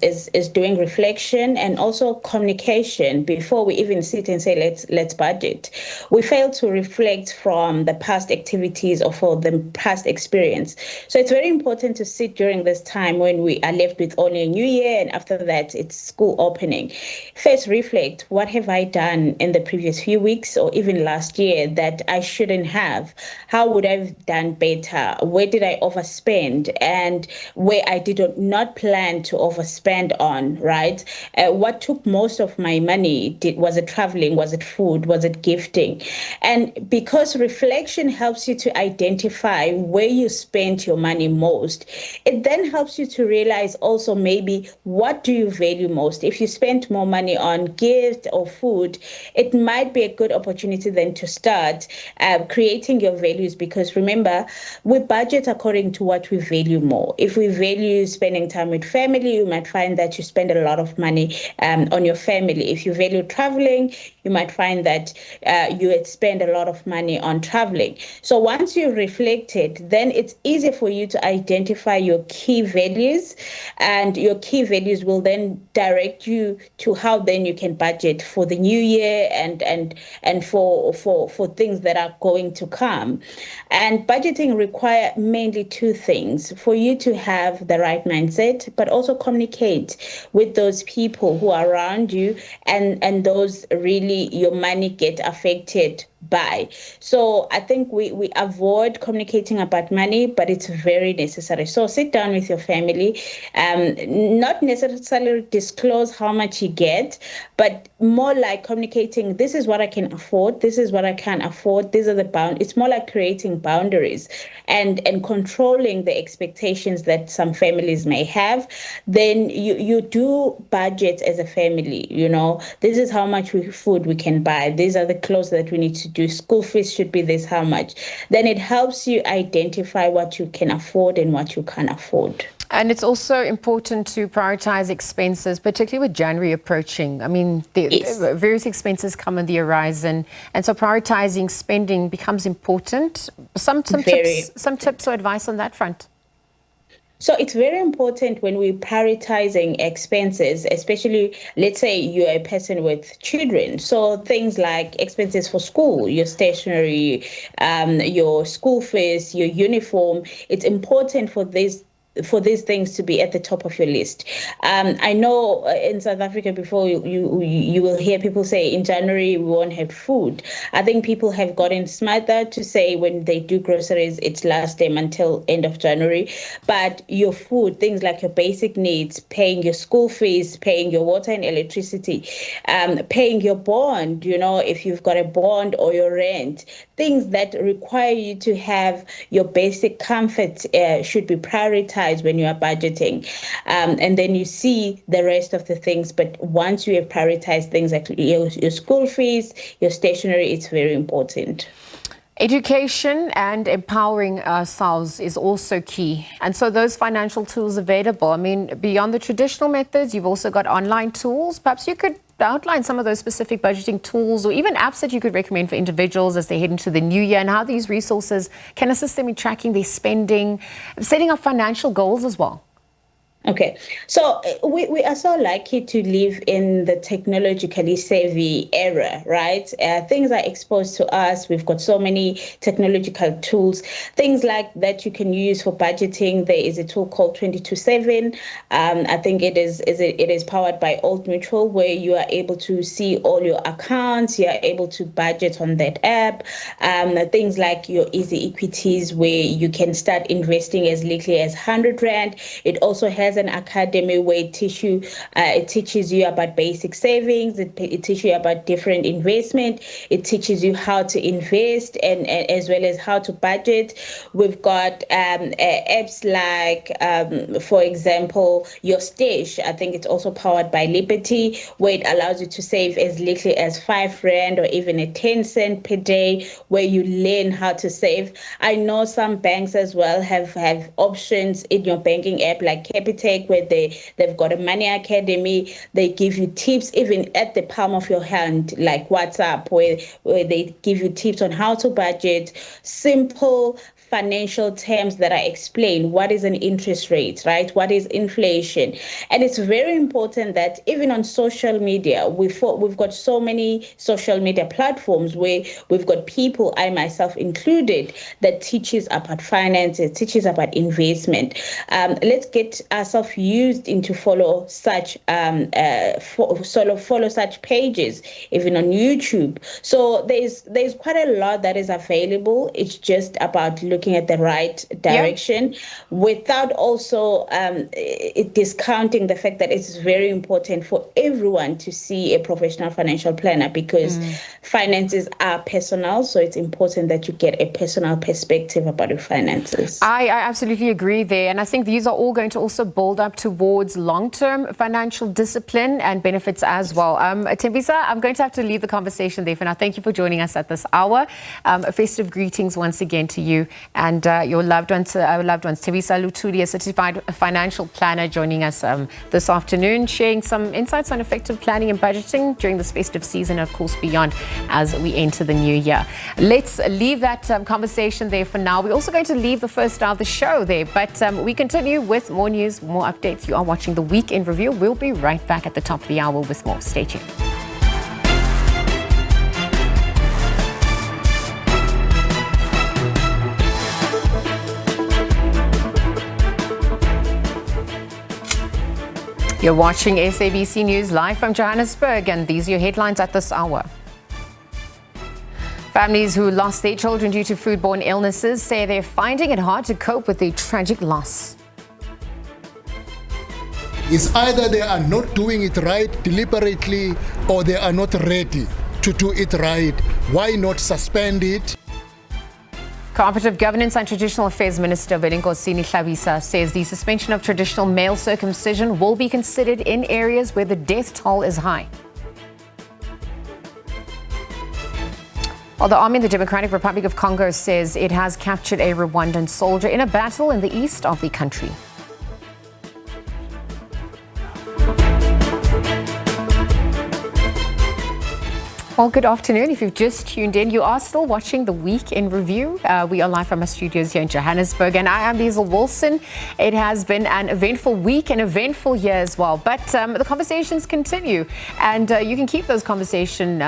doing reflection and also communication before we even sit and say let's budget. We fail to reflect from the past activities or for the past experience. So it's very important to sit during this time when we are left with only a new year, and after that it's school opening. First, reflect: what have I done in the previous few weeks or even last year that I shouldn't have? How would I have done better? Where did I overspend, and where I did not plan to overspend on, right? What took most of my money? Was it traveling? Was it food? Was it gifting? And because reflection helps you to identify where you spent your money most, it then helps you to realize also maybe what do you value most. If you spent more money on gift or food, it might be a good opportunity then to start creating your values, because remember, we budget according to what we value more. If we value spending time with family, you might find that you spend a lot of money on your family. If you value traveling, you might find that you would spend a lot of money on traveling. So once you reflect it, then it's easy for you to identify your key values, and your key values will then direct you to how then you can budget for the new year and for things that are going to come. And budgeting requires mainly two things: for you to have the right mindset, but also communicate with those people who are around you and those really your money get affected by. So I think we avoid communicating about money, but it's very necessary. So sit down with your family, not necessarily disclose how much you get, but more like communicating: this is what I can afford, this is what I can't afford, these are the boundaries. It's more like creating boundaries and controlling the expectations that some families may have. Then you do budget as a family. This is how much food we can buy, these are the clothes that we need to do, school fees should be this how much. Then it helps you identify what you can afford and what you can't afford.
And it's also important to prioritize expenses, particularly with January approaching. I mean,
Yes.
various expenses come on the horizon, and so prioritizing spending becomes important. Some tips or advice on that front?
So it's very important when we're prioritizing expenses, especially, let's say you're a person with children. So things like expenses for school, your stationery, your school fees, your uniform. It's important for these things to be at the top of your list. I know in South Africa, before you will hear people say in January we won't have food. I think people have gotten smarter to say when they do groceries, it's last them until end of January. But your food, things like your basic needs, paying your school fees, paying your water and electricity, paying your bond, if you've got a bond, or your rent, things that require you to have your basic comfort should be prioritized when you are budgeting, and then you see the rest of the things. But once you have prioritized things like your school fees, your stationery, it's very important.
Education and empowering ourselves is also key. And so those financial tools available, I mean, beyond the traditional methods, you've also got online tools. Perhaps you could outline some of those specific budgeting tools or even apps that you could recommend for individuals as they head into the new year, and how these resources can assist them in tracking their spending, setting up financial goals as well.
Okay, so we are so lucky to live in the technologically savvy era, right? Things are exposed to us. We've got so many technological tools, things like that you can use for budgeting. There is a tool called 22/7. I think it is powered by Old Mutual, where you are able to see all your accounts. You are able to budget on that app. Things like your Easy Equities, where you can start investing as little as 100 Rand. It also has an academy where it teaches you about basic savings. It teaches you about different investment. It teaches you how to invest and as well as how to budget. We've got apps like, for example, your Stash. I think it's also powered by Liberty, where it allows you to save as little as 5 Rand or even a 10 cent per day, where you learn how to save. I know some banks as well have options in your banking app like Capitec, where they've got a money academy. They give you tips even at the palm of your hand, like WhatsApp, where they give you tips on how to budget, simple financial terms that I explain. What is an interest rate, right? What is inflation? And it's very important that even on social media, we've got so many social media platforms where we've got people, I myself included, that teaches about finances, teaches about investment. Let's get ourselves used into follow such follow such pages, even on YouTube. So there's quite a lot that is available. It's just about looking at the right direction, without also discounting the fact that it's very important for everyone to see a professional financial planner, because finances are personal. So it's important that you get a personal perspective about your finances.
I absolutely agree there. And I think these are all going to also build up towards long-term financial discipline and benefits as well. Tembisa, I'm going to have to leave the conversation there for now. Thank you for joining us at this hour. Festive greetings once again to you and your loved ones, our loved ones. Tembisa Lutuli, a certified financial planner, joining us this afternoon, sharing some insights on effective planning and budgeting during this festive season, of course, beyond as we enter the new year. Let's leave that conversation there for now. We're also going to leave the first hour of the show there, but we continue with more news, more updates. You are watching the Week in Review. We'll be right back at the top of the hour with more. Stay tuned. You're watching SABC News live from Johannesburg, and these are your headlines at this hour. Families who lost their children due to foodborne illnesses say they're finding it hard to cope with the tragic loss.
It's either they are not doing it right deliberately, or they are not ready to do it right. Why not suspend it?
Cooperative Governance and Traditional Affairs Minister Velenkosini Hlabisa says the suspension of traditional male circumcision will be considered in areas where the death toll is high. Well, the army in the Democratic Republic of Congo says it has captured a Rwandan soldier in a battle in the east of the country. Well, good afternoon. If you've just tuned in, you are still watching the Week in Review. We are live from our studios here in Johannesburg, and I am Liesl Wilson. It has been an eventful week, an eventful year as well. But the conversations continue, and you can keep the conversation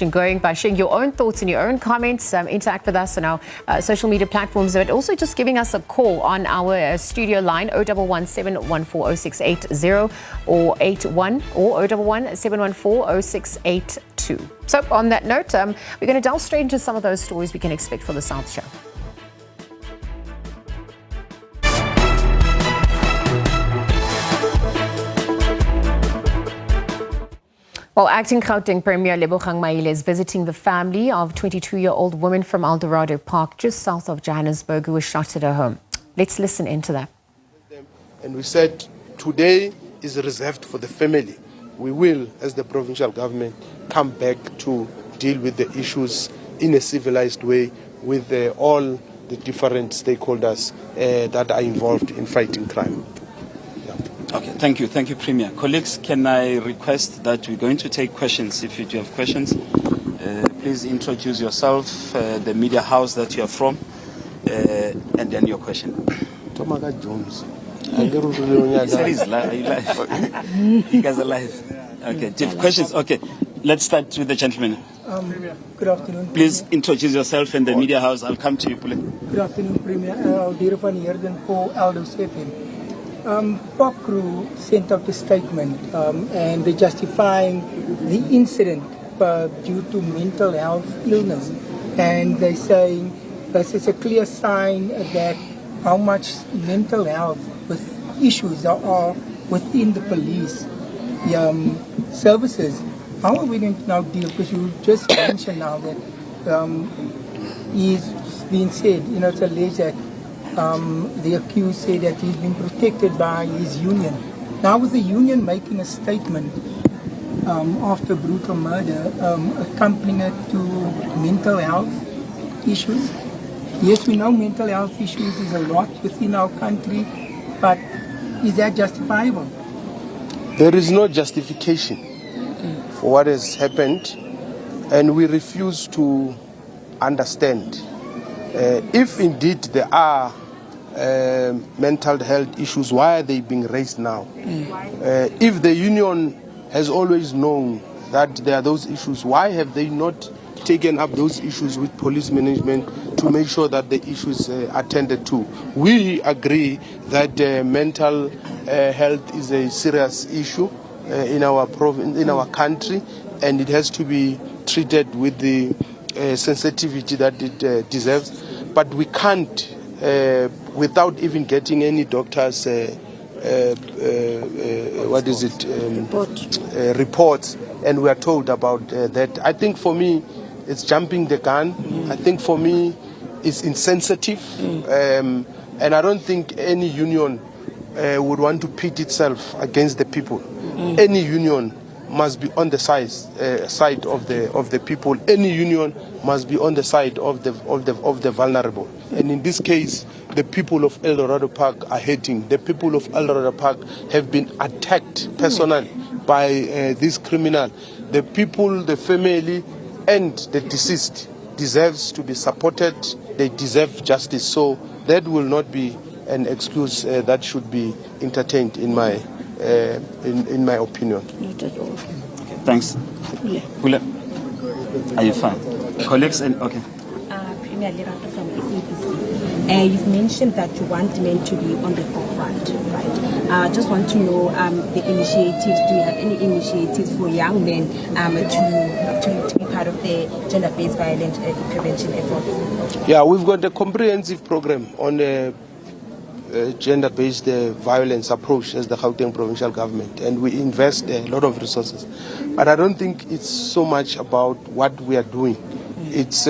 going by sharing your own thoughts and your own comments. Interact with us on our social media platforms, but also just giving us a call on our studio line 011 714 0680 or 81 or 011 714 0682. So on that note, we're going to delve straight into some of those stories we can expect for the South Show. Well, acting Gauteng Premier Lebogang Maile is visiting the family of 22-year-old woman from Eldorado Park, just south of Johannesburg, who was shot at her home. Let's listen into that.
And we said today is reserved for the family. We will, as the provincial government, come back to deal with the issues in a civilized way with all the different stakeholders that are involved in fighting crime.
Okay, thank you, Premier. Colleagues, can I request that we're going to take questions? If you do have questions, please introduce yourself, the media house that you are from, and then your question.
Tomaga Jones.
He said he's live. Are you live? You guys are live. Okay, do you have questions? Okay, let's start with the gentleman.
Good afternoon.
Please introduce yourself and the media house. I'll come to you, Pule.
Good afternoon, Premier. Aldir van Heerden for Aldos FM. Pop Crew sent out a statement and they're justifying the incident due to mental health illness. And they're saying this is a clear sign that how much mental health issues are within the police services. How are we going to now deal? Because you just mentioned now that he's been said, it's alleged that the accused said that he's been protected by his union. Now with the union making a statement after brutal murder, accompanying it to mental health issues. Yes, we know mental health issues is a lot within our country, but is that justifiable?
There is no justification for what has happened, and we refuse to understand. If indeed there are mental health issues, why are they being raised now? If the union has always known that there are those issues, why have they not taken up those issues with police management to make sure that the issues are attended to? We agree that mental health is a serious issue in our country, and it has to be treated with the sensitivity that it deserves. But we can't, without even getting any doctors' reports, and we are told about that. I think for me, it's jumping the gun. I think for me, it's insensitive, and I don't think any union would want to pit itself against the people. Any union must be on the side of the people. Any union must be on the side of the vulnerable. And in this case, the people of El Dorado Park are hurting. The people of El Dorado Park have been attacked personally by this criminal. The people, the family, and the deceased deserves to be supported. They deserve justice. So that will not be an excuse that should be entertained in my opinion.
Okay, thanks. Pule. Are you fine? Colleagues and okay.
Premier Lerato from SABC. You've mentioned that you want men to be on the forefront, right? I just want to know the initiatives. Do you have any initiatives for young men to be part of the gender-based violence prevention efforts?
Yeah, we've got a comprehensive program on gender-based violence approach as the Gauteng provincial government, and we invest a lot of resources. But I don't think it's so much about what we are doing. It's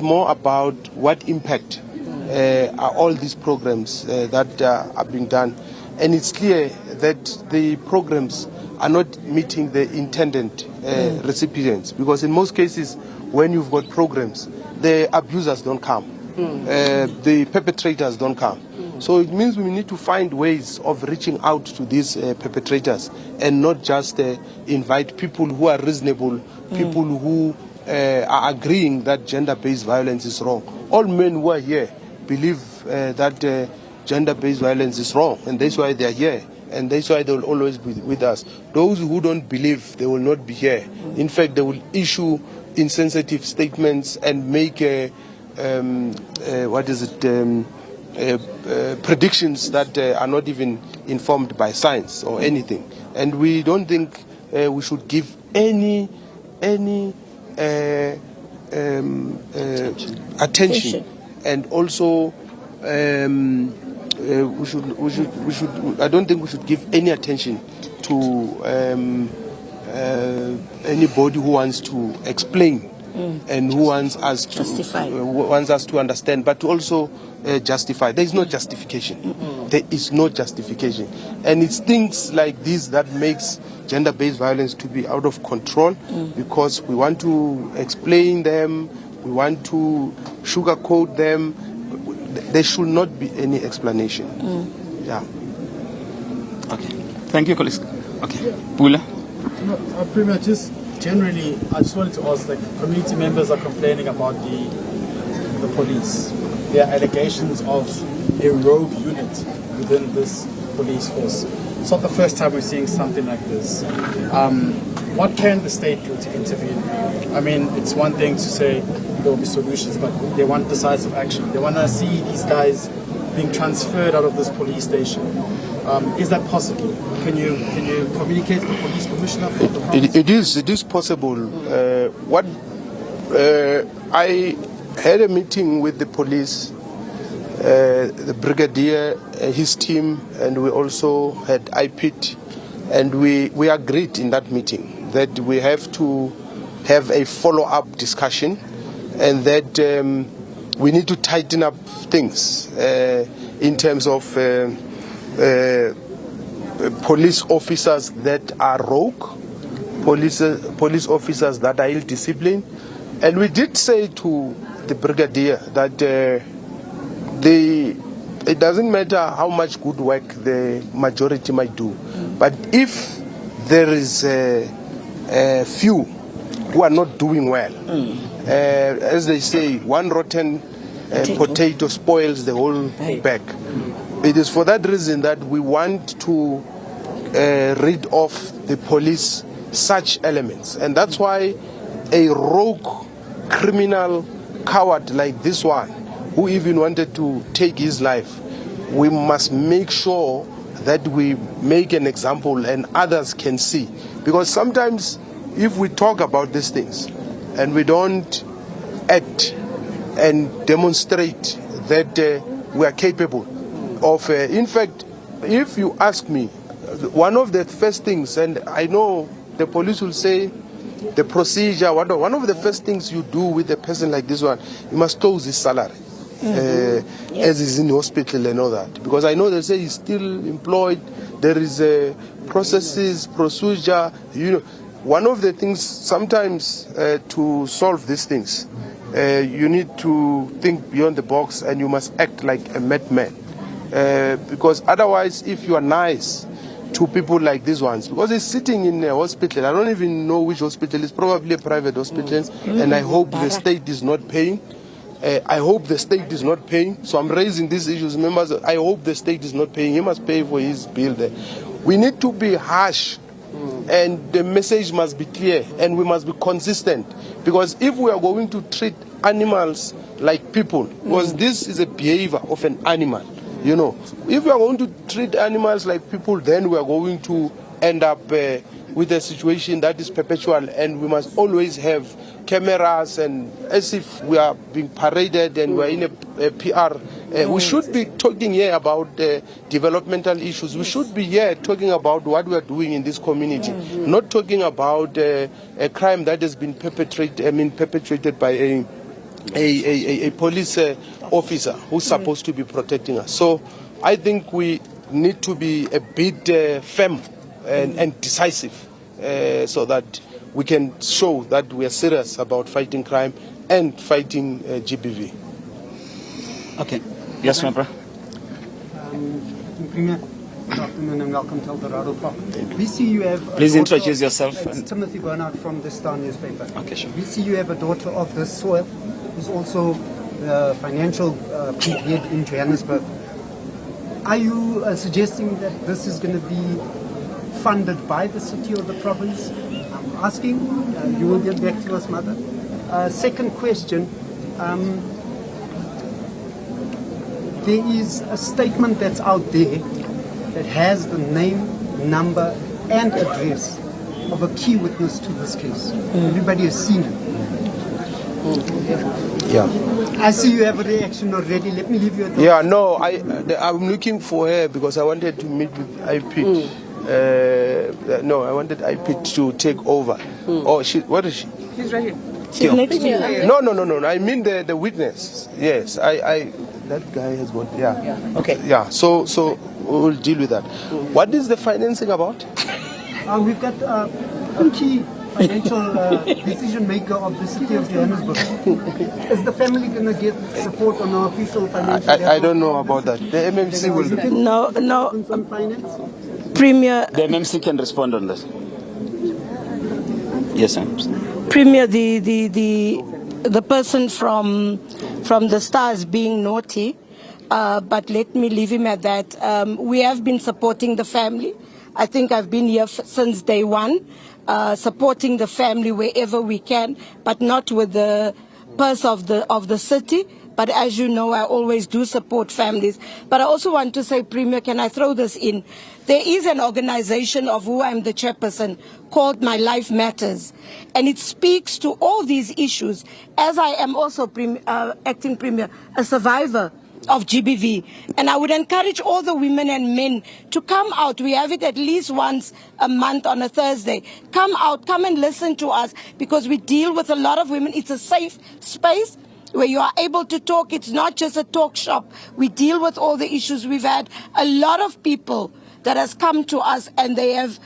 more about what impact are all these programs that are being done. And it's clear that the programs are not meeting the intended recipients, because in most cases, when you've got programs, the abusers don't come. The perpetrators don't come. So it means we need to find ways of reaching out to these perpetrators and not just invite people who are reasonable, people who are agreeing that gender-based violence is wrong. All men who are here believe that gender-based violence is wrong, and that's why they are here, and that's why they will always be with us. Those who don't believe, they will not be here. In fact, they will issue insensitive statements and make predictions that are not even informed by science or anything. And we don't think we should give any attention. And also we should. I don't think we should give any attention to anybody who wants to explain. And who wants us to understand, but to also justify. There is no justification. There is no justification, and it's things like this that makes gender-based violence to be out of control because we want to explain them, we want to sugarcoat them. There should not be any explanation. Yeah.
Okay. Thank you, colleagues. Okay. Bula?
No, Premier, just generally, I just wanted to ask, like, community members are complaining about the police. There are allegations of a rogue unit within this police force. It's not the first time we're seeing something like this. What can the state do to intervene? I mean, it's one thing to say there will be solutions, but they want decisive action. They want to see these guys being transferred out of this police station. Is that possible? Can you communicate with the police commissioner?
It is possible. I had a meeting with the police, the brigadier, his team, and we also had IPIT, and we agreed in that meeting that we have to have a follow-up discussion, and that we need to tighten up things in terms of police officers that are rogue, police officers that are ill-disciplined. And we did say to the brigadier that it doesn't matter how much good work the majority might do, but if there is a few who are not doing well, as they say, one rotten potato spoils the whole bag. It is for that reason that we want to rid off the police such elements, and that's why a rogue criminal coward like this one, who even wanted to take his life, we must make sure that we make an example and others can see. Because sometimes if we talk about these things and we don't act and demonstrate that we are capable of, in fact, if you ask me, one of the first things, and I know the police will say the procedure, one of the first things you do with a person like this one, you must close his salary. As he's in hospital and all that. Because I know they say he's still employed, there is a procedure, One of the things sometimes to solve these things, you need to think beyond the box and you must act like a madman. Because otherwise, if you are nice to people like these ones, because he's sitting in a hospital, I don't even know which hospital, it's probably a private hospital, and I hope the state is not paying. I hope the state is not paying. So I'm raising these issues. Members, I hope the state is not paying. He must pay for his bill there. We need to be harsh, and the message must be clear, and we must be consistent. Because if we are going to treat animals like people, because this is a behavior of an animal, if we are going to treat animals like people, then we are going to end up with a situation that is perpetual, and we must always have cameras, and as if we are being paraded and we're in a PR. We should be talking here about developmental issues. We should be here talking about what we are doing in this community, not talking about a crime that has been perpetrated by a police officer who's supposed to be protecting us. So I think we need to be a bit firm and decisive so that we can show that we are serious about fighting crime and fighting GBV.
Okay. Yes, my brother.
Premier, good afternoon and welcome to El Dorado Park. We see you have
Please introduce yourself.
It's Timothy Bernard from the Star newspaper.
Okay, sure.
We see you have a daughter of this soil who's also the financial head in Johannesburg. Are you suggesting that this is going to be funded by the city or the province? I'm asking. You will get back to us, Mother. Second question. There is a statement that's out there that has the name, number, and address of a key witness to this case. Everybody has seen it.
Yeah.
I see you have a reaction already. Let me leave you at
Yeah, no, I'm looking for her because I wanted to meet with IPIT. No, I wanted IPIT to take over. Oh, what is she?
She's right here.
She's next to you. No. I mean the witness. Yes, that guy has got. Yeah.
Okay.
Yeah. So we'll deal with that. What is the financing about?
We've got a key financial decision maker of the city of Johannesburg. Is the family going to get support on our official financial?
I don't know about that. The MMC will.
No.
On finance?
Premier.
The MMC can respond on this. Yes, ma'am.
Premier, the person from the Stars being naughty, but let me leave him at that. We have been supporting the family. I think I've been here since day one, supporting the family wherever we can, but not with the purse of the city. But as you know, I always do support families. But I also want to say, Premier, can I throw this in? There is an organization of who I'm the chairperson called My Life Matters. And it speaks to all these issues, as I am also acting Premier, a survivor of GBV. And I would encourage all the women and men to come out. We have it at least once a month on a Thursday. Come out, come and listen to us, because we deal with a lot of women. It's a safe space where you are able to talk. It's not just a talk shop. We deal with all the issues. We've had a lot of people that has come to us and they have,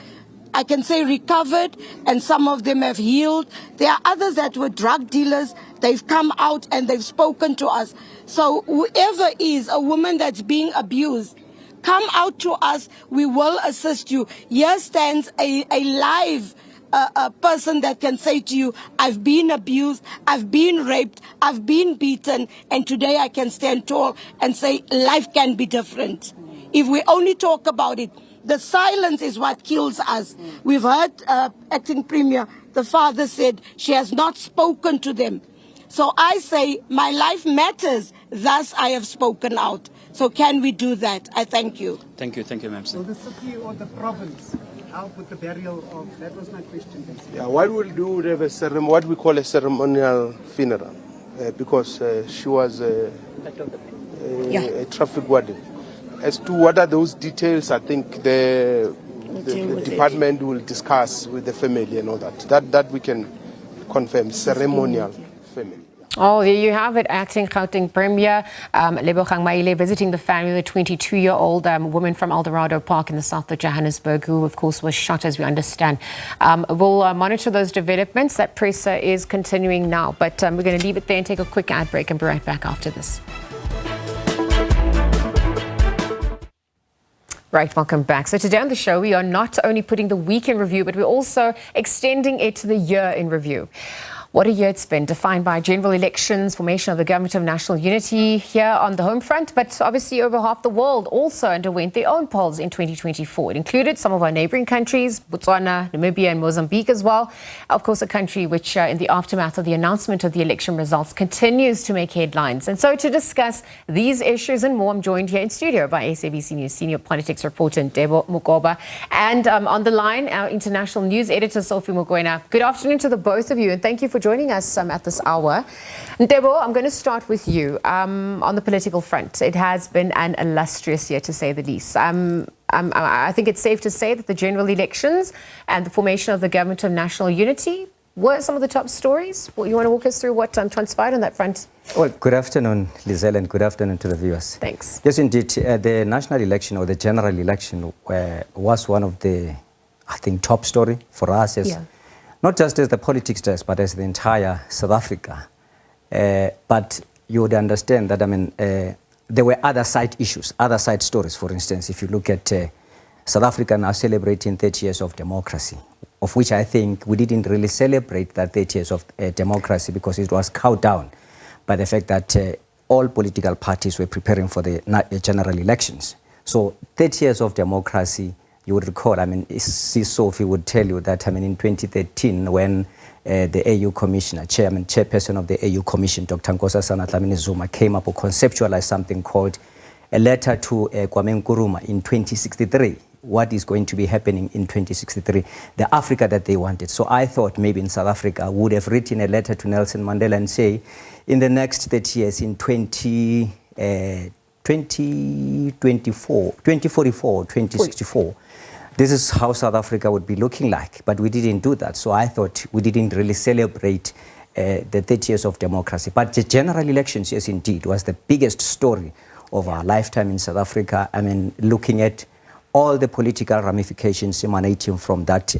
I can say, recovered, and some of them have healed. There are others that were drug dealers. They've come out and they've spoken to us. So whoever is a woman that's being abused, come out to us. We will assist you. Here stands a live a person that can say to you, I've been abused, I've been raped, I've been beaten, and today I can stand tall and say life can be different. If we only talk about it, the silence is what kills us. We've heard Acting Premier, the father said she has not spoken to them. So I say my life matters, thus I have spoken out. So can we do that? I thank you.
Thank you, ma'am.
Will the city or the province help with the burial of, that was my question.
Yeah, what we'll do, we'll have what we call a ceremonial funeral, because she was a traffic warden. As to what are those details, I think the department will discuss with the family and all that. That we can confirm, ceremonial family.
Oh, there you have it. Acting Gauteng Premier Lebogang Maile visiting the family of the 22-year-old woman from Eldorado Park in the south of Johannesburg, who, of course, was shot, as we understand. We'll monitor those developments. That press is continuing now. But we're going to leave it there and take a quick ad break and be right back after this. Right, welcome back. So today on the show, we are not only putting the week in review, but we're also extending it to the year in review. What a year it's been, defined by general elections, formation of the Government of National Unity here on the home front, but obviously over half the world also underwent their own polls in 2024. It included some of our neighboring countries, Botswana, Namibia and Mozambique as well. Of course, a country which in the aftermath of the announcement of the election results continues to make headlines. And so to discuss these issues and more, I'm joined here in studio by SABC News senior politics reporter Debo Mugoba, and on the line, our international news editor Sophie Mogoena. Good afternoon to the both of you, and thank you for joining us at this hour. Debo, I'm going to start with you on the political front. It has been an illustrious year, to say the least. I think it's safe to say that the general elections and the formation of the Government of National Unity were some of the top stories. Well, you want to walk us through what transpired on that front?
Well, good afternoon, Lizelle, and good afternoon to the viewers.
Thanks.
Yes, indeed. The national election, or the general election, was one of the, I think, top story for us as not just as the politics desk, but as the entire South Africa. But you would understand that, I mean, there were other side issues, other side stories. For instance, if you look at South Africa now celebrating 30 years of democracy, of which I think we didn't really celebrate that 30 years of democracy because it was cowed down by the fact that all political parties were preparing for the general elections. So 30 years of democracy, you would recall, I mean, Sophie would tell you that, I mean, in 2013, when the AU Commissioner, chairperson of the AU Commission, Dr. Nkosazana Dlamini Zuma, came up or conceptualized something called a letter to Kwame Nkrumah in 2063. What is going to be happening in 2063? The Africa that they wanted. So I thought maybe in South Africa would have written a letter to Nelson Mandela and say, in the next 30 years, in 2044, 2064, this is how South Africa would be looking like. But we didn't do that. So I thought we didn't really celebrate the 30 years of democracy. But the general elections, yes, indeed, was the biggest story of our lifetime in South Africa. I mean, looking at all the political ramifications emanating from that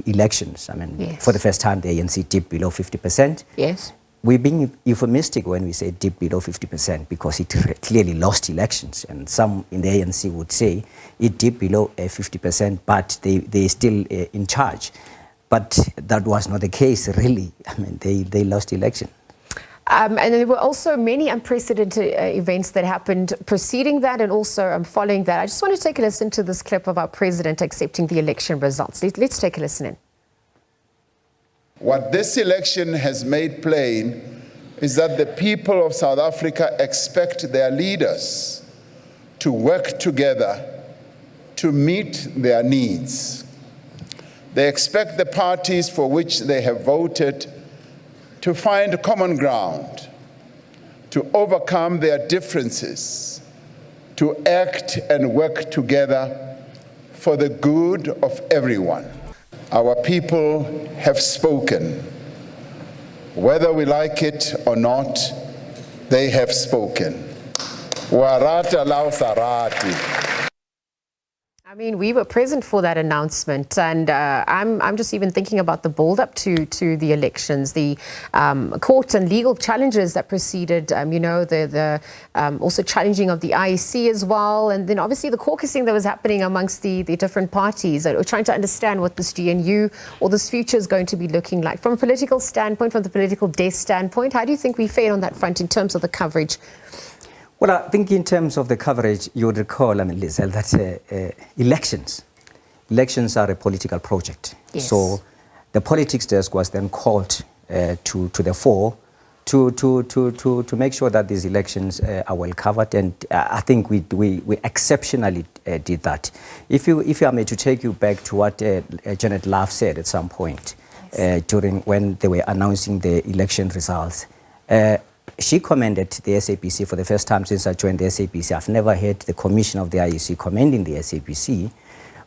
elections. I mean,
Yes.
for the first time, the ANC dipped below 50%.
Yes.
We're being euphemistic when we say dip below 50% because it clearly lost elections. And some in the ANC would say it dipped below 50%, but they're still in charge. But that was not the case, really. I mean, they lost election.
And there were also many unprecedented events that happened preceding that and also following that. I just want to take a listen to this clip of our president accepting the election results. Let's take a listen in.
What this election has made plain is that the people of South Africa expect their leaders to work together to meet their needs. They expect the parties for which they have voted to find common ground, to overcome their differences, to act and work together for the good of everyone. Our people have spoken. Whether we like it or not, they have spoken. Warata lausarati.
I mean, we were present for that announcement, and I'm just even thinking about the build-up to the elections, the court and legal challenges that preceded, you know, the also challenging of the IEC as well, and then obviously the caucusing that was happening amongst the different parties. We're trying to understand what this GNU or this future is going to be looking like. From a political standpoint, from the political desk standpoint, how do you think we fared on that front in terms of the coverage?
Well, I think in terms of the coverage, you would recall, I mean, Lizelle, that elections are a political project.
Yes.
So the politics desk was then called to the fore to make sure that these elections are well covered, and I think we exceptionally did that. If I may to take you back to what Janet Love said at some point during when they were announcing the election results. She commended the SABC for the first time since I joined the SABC. I've never heard the commission of the IEC commending the SABC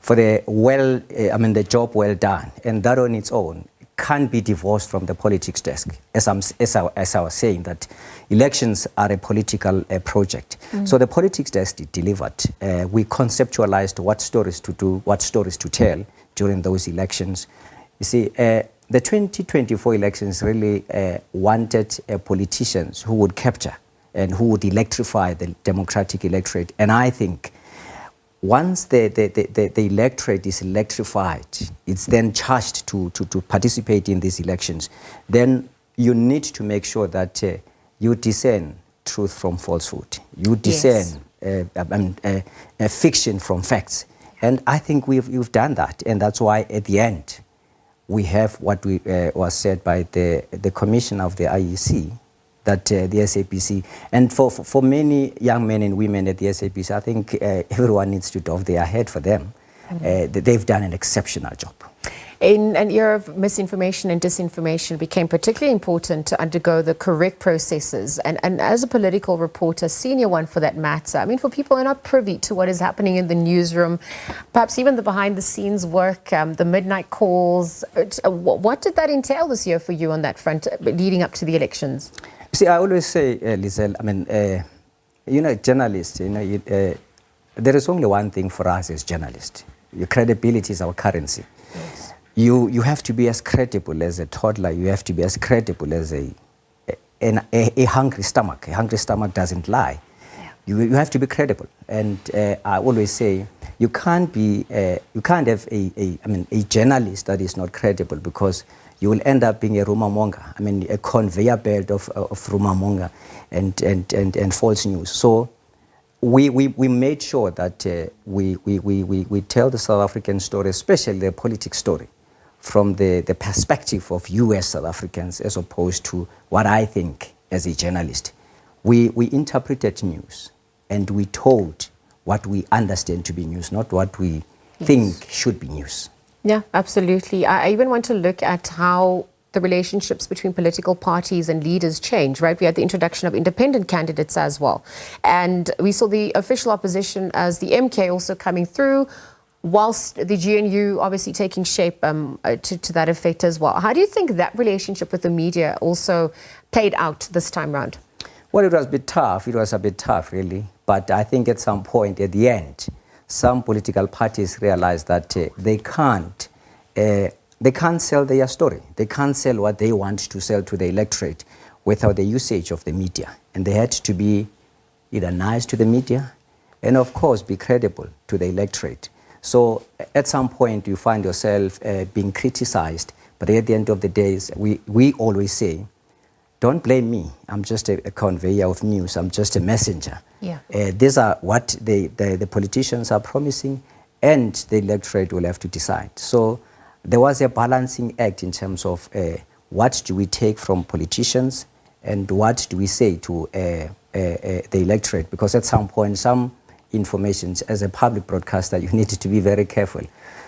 for the job well done. And that on its own can't be divorced from the politics desk. As I was saying, that elections are a political project. So the politics desk delivered. We conceptualized what stories to do, what stories to tell during those elections. You see, the 2024 elections really wanted politicians who would capture and who would electrify the democratic electorate. And I think once the electorate is electrified, it's then charged to participate in these elections. Then you need to make sure that you discern truth from falsehood. You discern fiction from facts. And I think we've done that. And that's why at the end, we have what was said by the commissioner of the IEC, that the SABC, and for many young men and women at the SABC, I think everyone needs to doff their head for them. They've done an exceptional job.
In an era of misinformation and disinformation, it became particularly important to undergo the correct processes. And as a political reporter, senior one for that matter, I mean, for people who are not privy to what is happening in the newsroom, perhaps even the behind-the-scenes work, the midnight calls, what did that entail this year for you on that front, leading up to the elections?
See, I always say, Lizelle, I mean, you know, journalists, you know, there is only one thing for us as journalists. Your credibility is our currency. Yes. You have to be as credible as a toddler. You have to be as credible as a hungry stomach. A hungry stomach doesn't lie. Yeah. You have to be credible. And I always say you can't have a journalist that is not credible, because you will end up being a rumor monger. I mean, a conveyor belt of rumor monger and false news. So we made sure that we tell the South African story, especially the politics story, from the perspective of US South Africans, as opposed to what I think as a journalist. We interpreted news, and we told what we understand to be news, not what we think should be news.
Yeah, absolutely. I even want to look at how the relationships between political parties and leaders change, right? We had the introduction of independent candidates as well. And we saw the official opposition as the MK also coming through, whilst the GNU obviously taking shape to that effect as well. How do you think that relationship with the media also played out this time round?
Well, it was a bit tough. It was a bit tough, really. But I think at some point at the end, some political parties realized that they can't sell their story. They can't sell what they want to sell to the electorate without the usage of the media. And they had to be either nice to the media and, of course, be credible to the electorate. So at some point, you find yourself being criticized. But at the end of the day, we always say, don't blame me. I'm just a conveyor of news. I'm just a messenger.
Yeah.
These are what the politicians are promising, and the electorate will have to decide. So there was a balancing act in terms of what do we take from politicians and what do we say to the electorate, because at some point, some information, as a public broadcaster, you need to be very careful.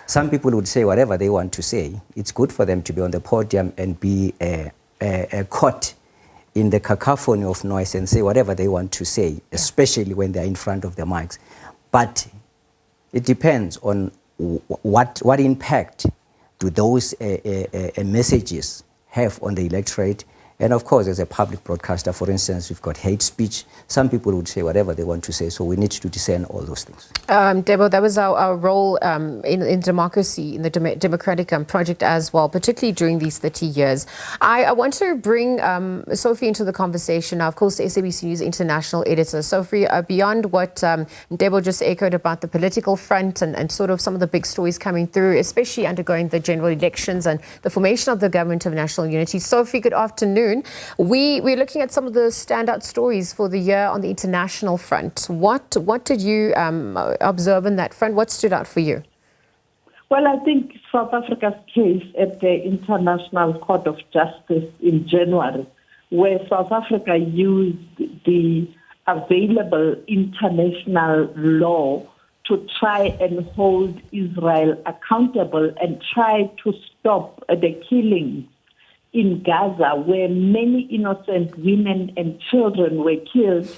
Some people would say whatever they want to say. It's good for them to be on the podium and be caught in the cacophony of noise and say whatever they want to say, especially when they're in front of the mics. But it depends on what impact do those messages have on the electorate. And of course, as a public broadcaster, for instance, we've got hate speech. Some people would say whatever they want to say, so we need to discern all those things.
Debo, that was our role in democracy, in the democratic project as well, particularly during these 30 years. I want to bring Sophie into the conversation now, of course, the SABC News International Editor. Sophie, beyond what Debo just echoed about the political front and sort of some of the big stories coming through, especially undergoing the general elections and the formation of the Government of National Unity. Sophie, good afternoon. We're looking at some of the standout stories for the year on the international front. What did you observe in that front? What stood out for you?
Well, I think South Africa's case at the International Court of Justice in January, where South Africa used the available international law to try and hold Israel accountable and try to stop the killings in Gaza, where many innocent women and children were killed,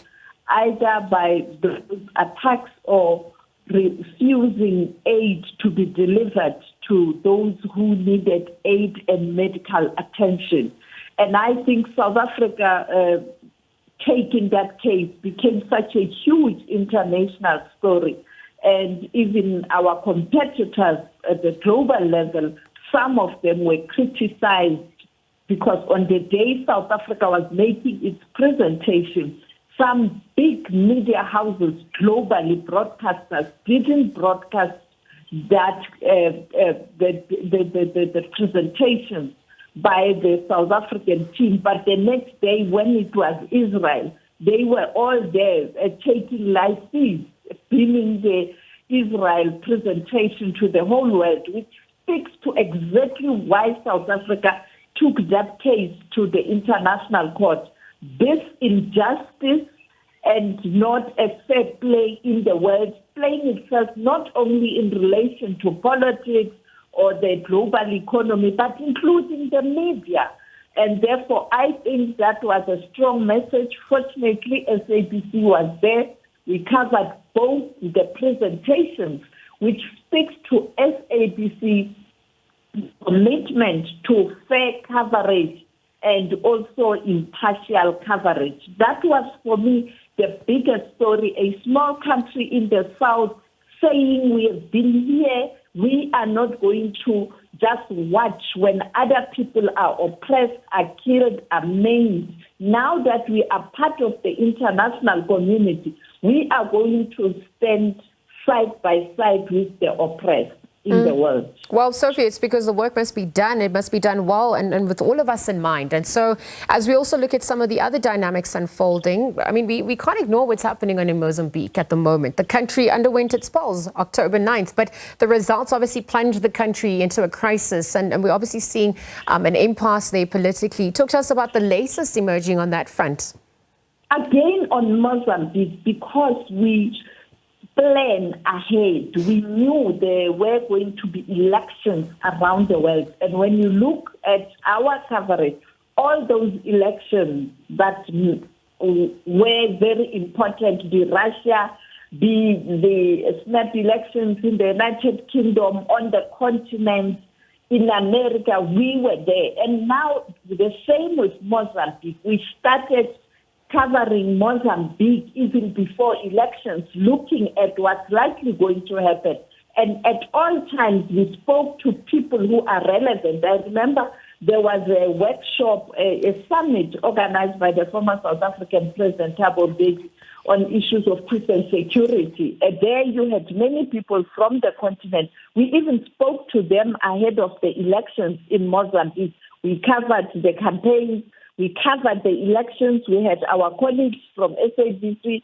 either by those attacks or refusing aid to be delivered to those who needed aid and medical attention. And I think South Africa, taking that case, became such a huge international story. And even our competitors at the global level, some of them were criticized because on the day South Africa was making its presentation, some big media houses, globally broadcasters, didn't broadcast that the presentation by the South African team. But the next day, when it was Israel, they were all there taking live feeds, beaming the Israel presentation to the whole world, which speaks to exactly why South Africa took that case to the international court. This injustice and not a fair play in the world, playing itself not only in relation to politics or the global economy, but including the media. And therefore, I think that was a strong message. Fortunately, SABC was there. We covered both the presentations, which speaks to SABC commitment to fair coverage and also impartial coverage. That was, for me, the biggest story. A small country in the south saying we have been here, we are not going to just watch when other people are oppressed, are killed, are maimed. Now that we are part of the international community, we are going to stand side by side with the oppressed in the world.
Well, Sophie, it's because the work must be done. It must be done well and with all of us in mind. And so as we also look at some of the other dynamics unfolding, I mean, we can't ignore what's happening in Mozambique at the moment. The country underwent its polls October 9th, but the results obviously plunged the country into a crisis. And we're obviously seeing an impasse there politically. Talk to us about the latest emerging on that front.
Again, on Mozambique, because we plan ahead. We knew there were going to be elections around the world. And when you look at our coverage, all those elections that were very important, be Russia, be the snap elections in the United Kingdom, on the continent, in America, we were there. And now the same with Mozambique. We started covering Mozambique even before elections, looking at what's likely going to happen. And at all times, we spoke to people who are relevant. I remember there was a workshop, a summit organized by the former South African President Thabo Mbeki on issues of peace and security. There you had many people from the continent. We even spoke to them ahead of the elections in Mozambique. We covered the campaigns, we covered the elections. We had our colleagues from SABC,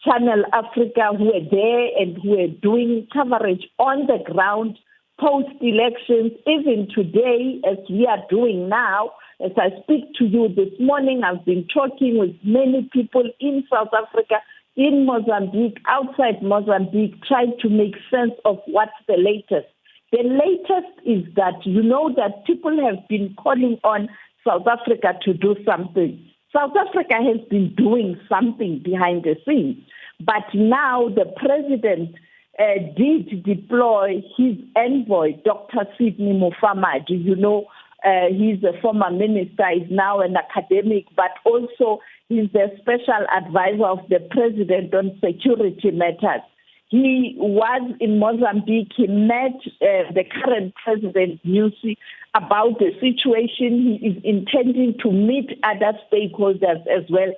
Channel Africa who were there and who were doing coverage on the ground post-elections. Even today, as we are doing now, as I speak to you this morning, I've been talking with many people in South Africa, in Mozambique, outside Mozambique, trying to make sense of what's the latest. The latest is that you know that people have been calling on South Africa to do something. South Africa has been doing something behind the scenes, but now the president did deploy his envoy, Dr. Sidney Mufamadi. You know, he's a former minister, he's now an academic, but also he's the special advisor of the president on security matters. He was in Mozambique. He met the current president, Nyusi, about the situation. He is intending to meet other stakeholders as well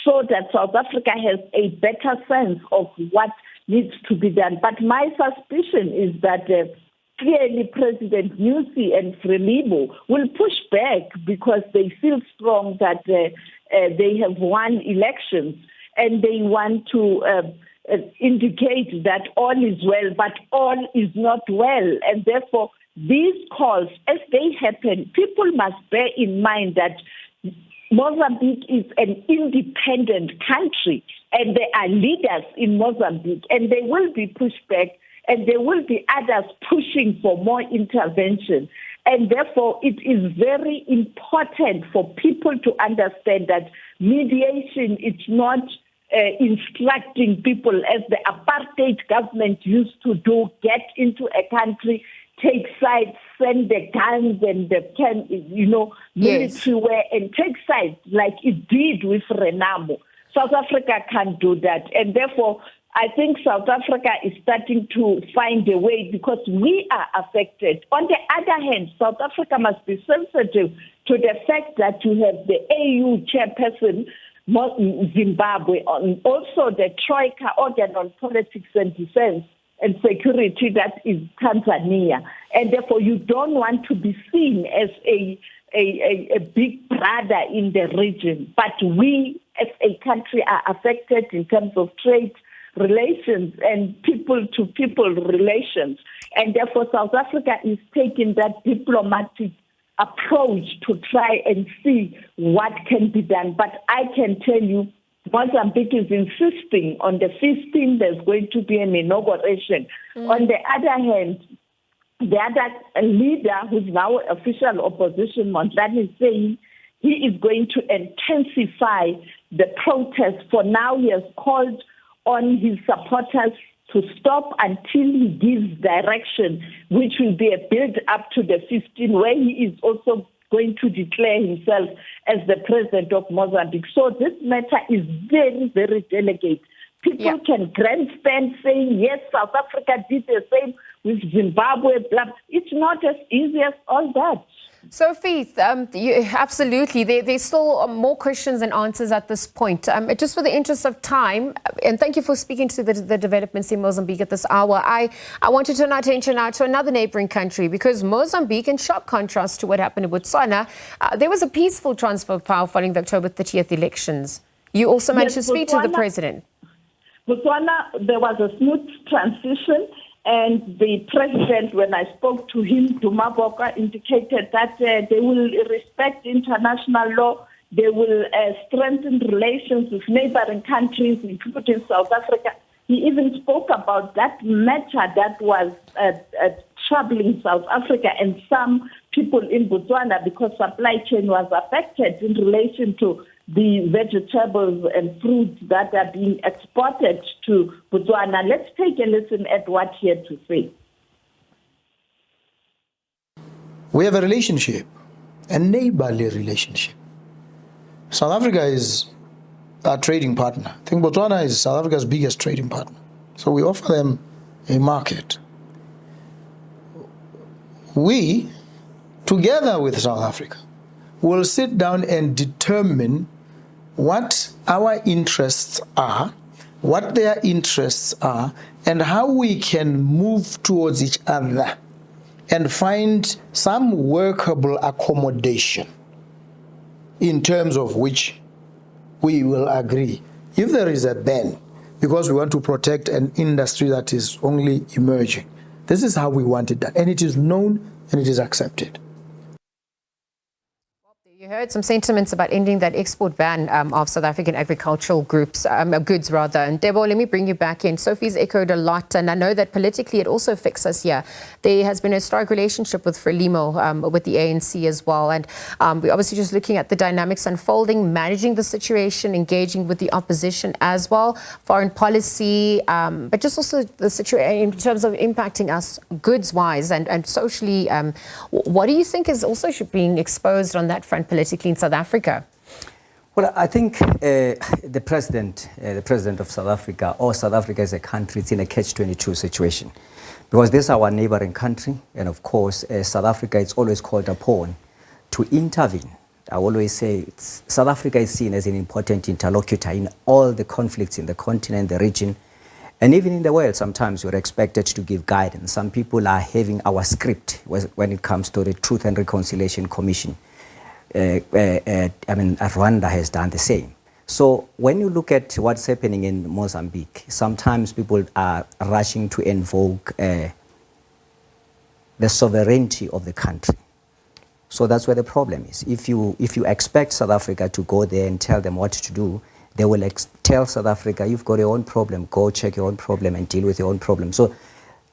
so that South Africa has a better sense of what needs to be done. But my suspicion is that clearly President Nyusi and Frelimo will push back because they feel strong that they have won elections and they want to indicate that all is well, but all is not well. And therefore, these calls, as they happen, people must bear in mind that Mozambique is an independent country and there are leaders in Mozambique and they will be pushed back and there will be others pushing for more intervention. And therefore, it is very important for people to understand that mediation is not instructing people as the apartheid government used to do, get into a country, take sides, send the guns and the military wear and take sides like it did with Renamo. South Africa can't do that. And therefore, I think South Africa is starting to find a way because we are affected. On the other hand, South Africa must be sensitive to the fact that you have the AU chairperson, Zimbabwe, and also the Troika organ on politics and defense and security, that is Tanzania. And therefore, you don't want to be seen as a big brother in the region. But we, as a country, are affected in terms of trade relations and people-to-people relations. And therefore, South Africa is taking that diplomatic approach to try and see what can be done. But I can tell you, Mozambique is insisting on the 15th there's going to be an inauguration. On the other hand, the other leader, who's now official opposition, Mondlane, is saying he is going to intensify the protest. For now, he has called on his supporters to stop until he gives direction, which will be a build-up to the 15th, where he is also going to declare himself as the president of Mozambique. So this matter is very, very delicate. People can grandstand saying, yes, South Africa did the same with Zimbabwe. Blah. It's not as easy as all that.
So, Faith, absolutely. There's still more questions and answers at this point. Just for the interest of time, and thank you for speaking to the developments in Mozambique at this hour, I want to turn our attention now to another neighboring country, because Mozambique, in sharp contrast to what happened in Botswana, there was a peaceful transfer of power following the October 30th elections. You also managed to speak to the president.
Botswana, there was a smooth transition. And the president, when I spoke to him, Duma Boka, indicated that they will respect international law, they will strengthen relations with neighboring countries, including South Africa. He even spoke about that matter that was troubling South Africa and some people in Botswana, because supply chain was affected in relation to the vegetables and fruits that are being exported to Botswana. Let's take a listen at what he had to say.
We have a relationship, a neighborly relationship. South Africa is our trading partner. I think Botswana is South Africa's biggest trading partner. So we offer them a market. We, together with South Africa, will sit down and determine what our interests are, what their interests are, and how we can move towards each other and find some workable accommodation in terms of which we will agree. If there is a ban, because we want to protect an industry that is only emerging, this is how we want it done, and it is known and it is accepted.
You heard some sentiments about ending that export ban of South African agricultural goods, And Debo, let me bring you back in. Sophie's echoed a lot, and I know that politically it also affects us here. There has been a historic relationship with Frelimo, with the ANC as well, and we're obviously just looking at the dynamics unfolding, managing the situation, engaging with the opposition as well, foreign policy, but just also the situation in terms of impacting us goods-wise and socially. What do you think is also being exposed on that front politically in South Africa?
Well, I think the president of South Africa, or South Africa as a country, is in a catch-22 situation, because this is our neighboring country, and of course, South Africa is always called upon to intervene. I always say South Africa is seen as an important interlocutor in all the conflicts in the continent, the region, and even in the world. Sometimes we're expected to give guidance. Some people are having our script when it comes to the Truth and Reconciliation Commission. Rwanda has done the same. So when you look at what's happening in Mozambique, sometimes people are rushing to invoke the sovereignty of the country. So that's where the problem is. If you expect South Africa to go there and tell them what to do, they will tell South Africa, you've got your own problem, go check your own problem and deal with your own problem. So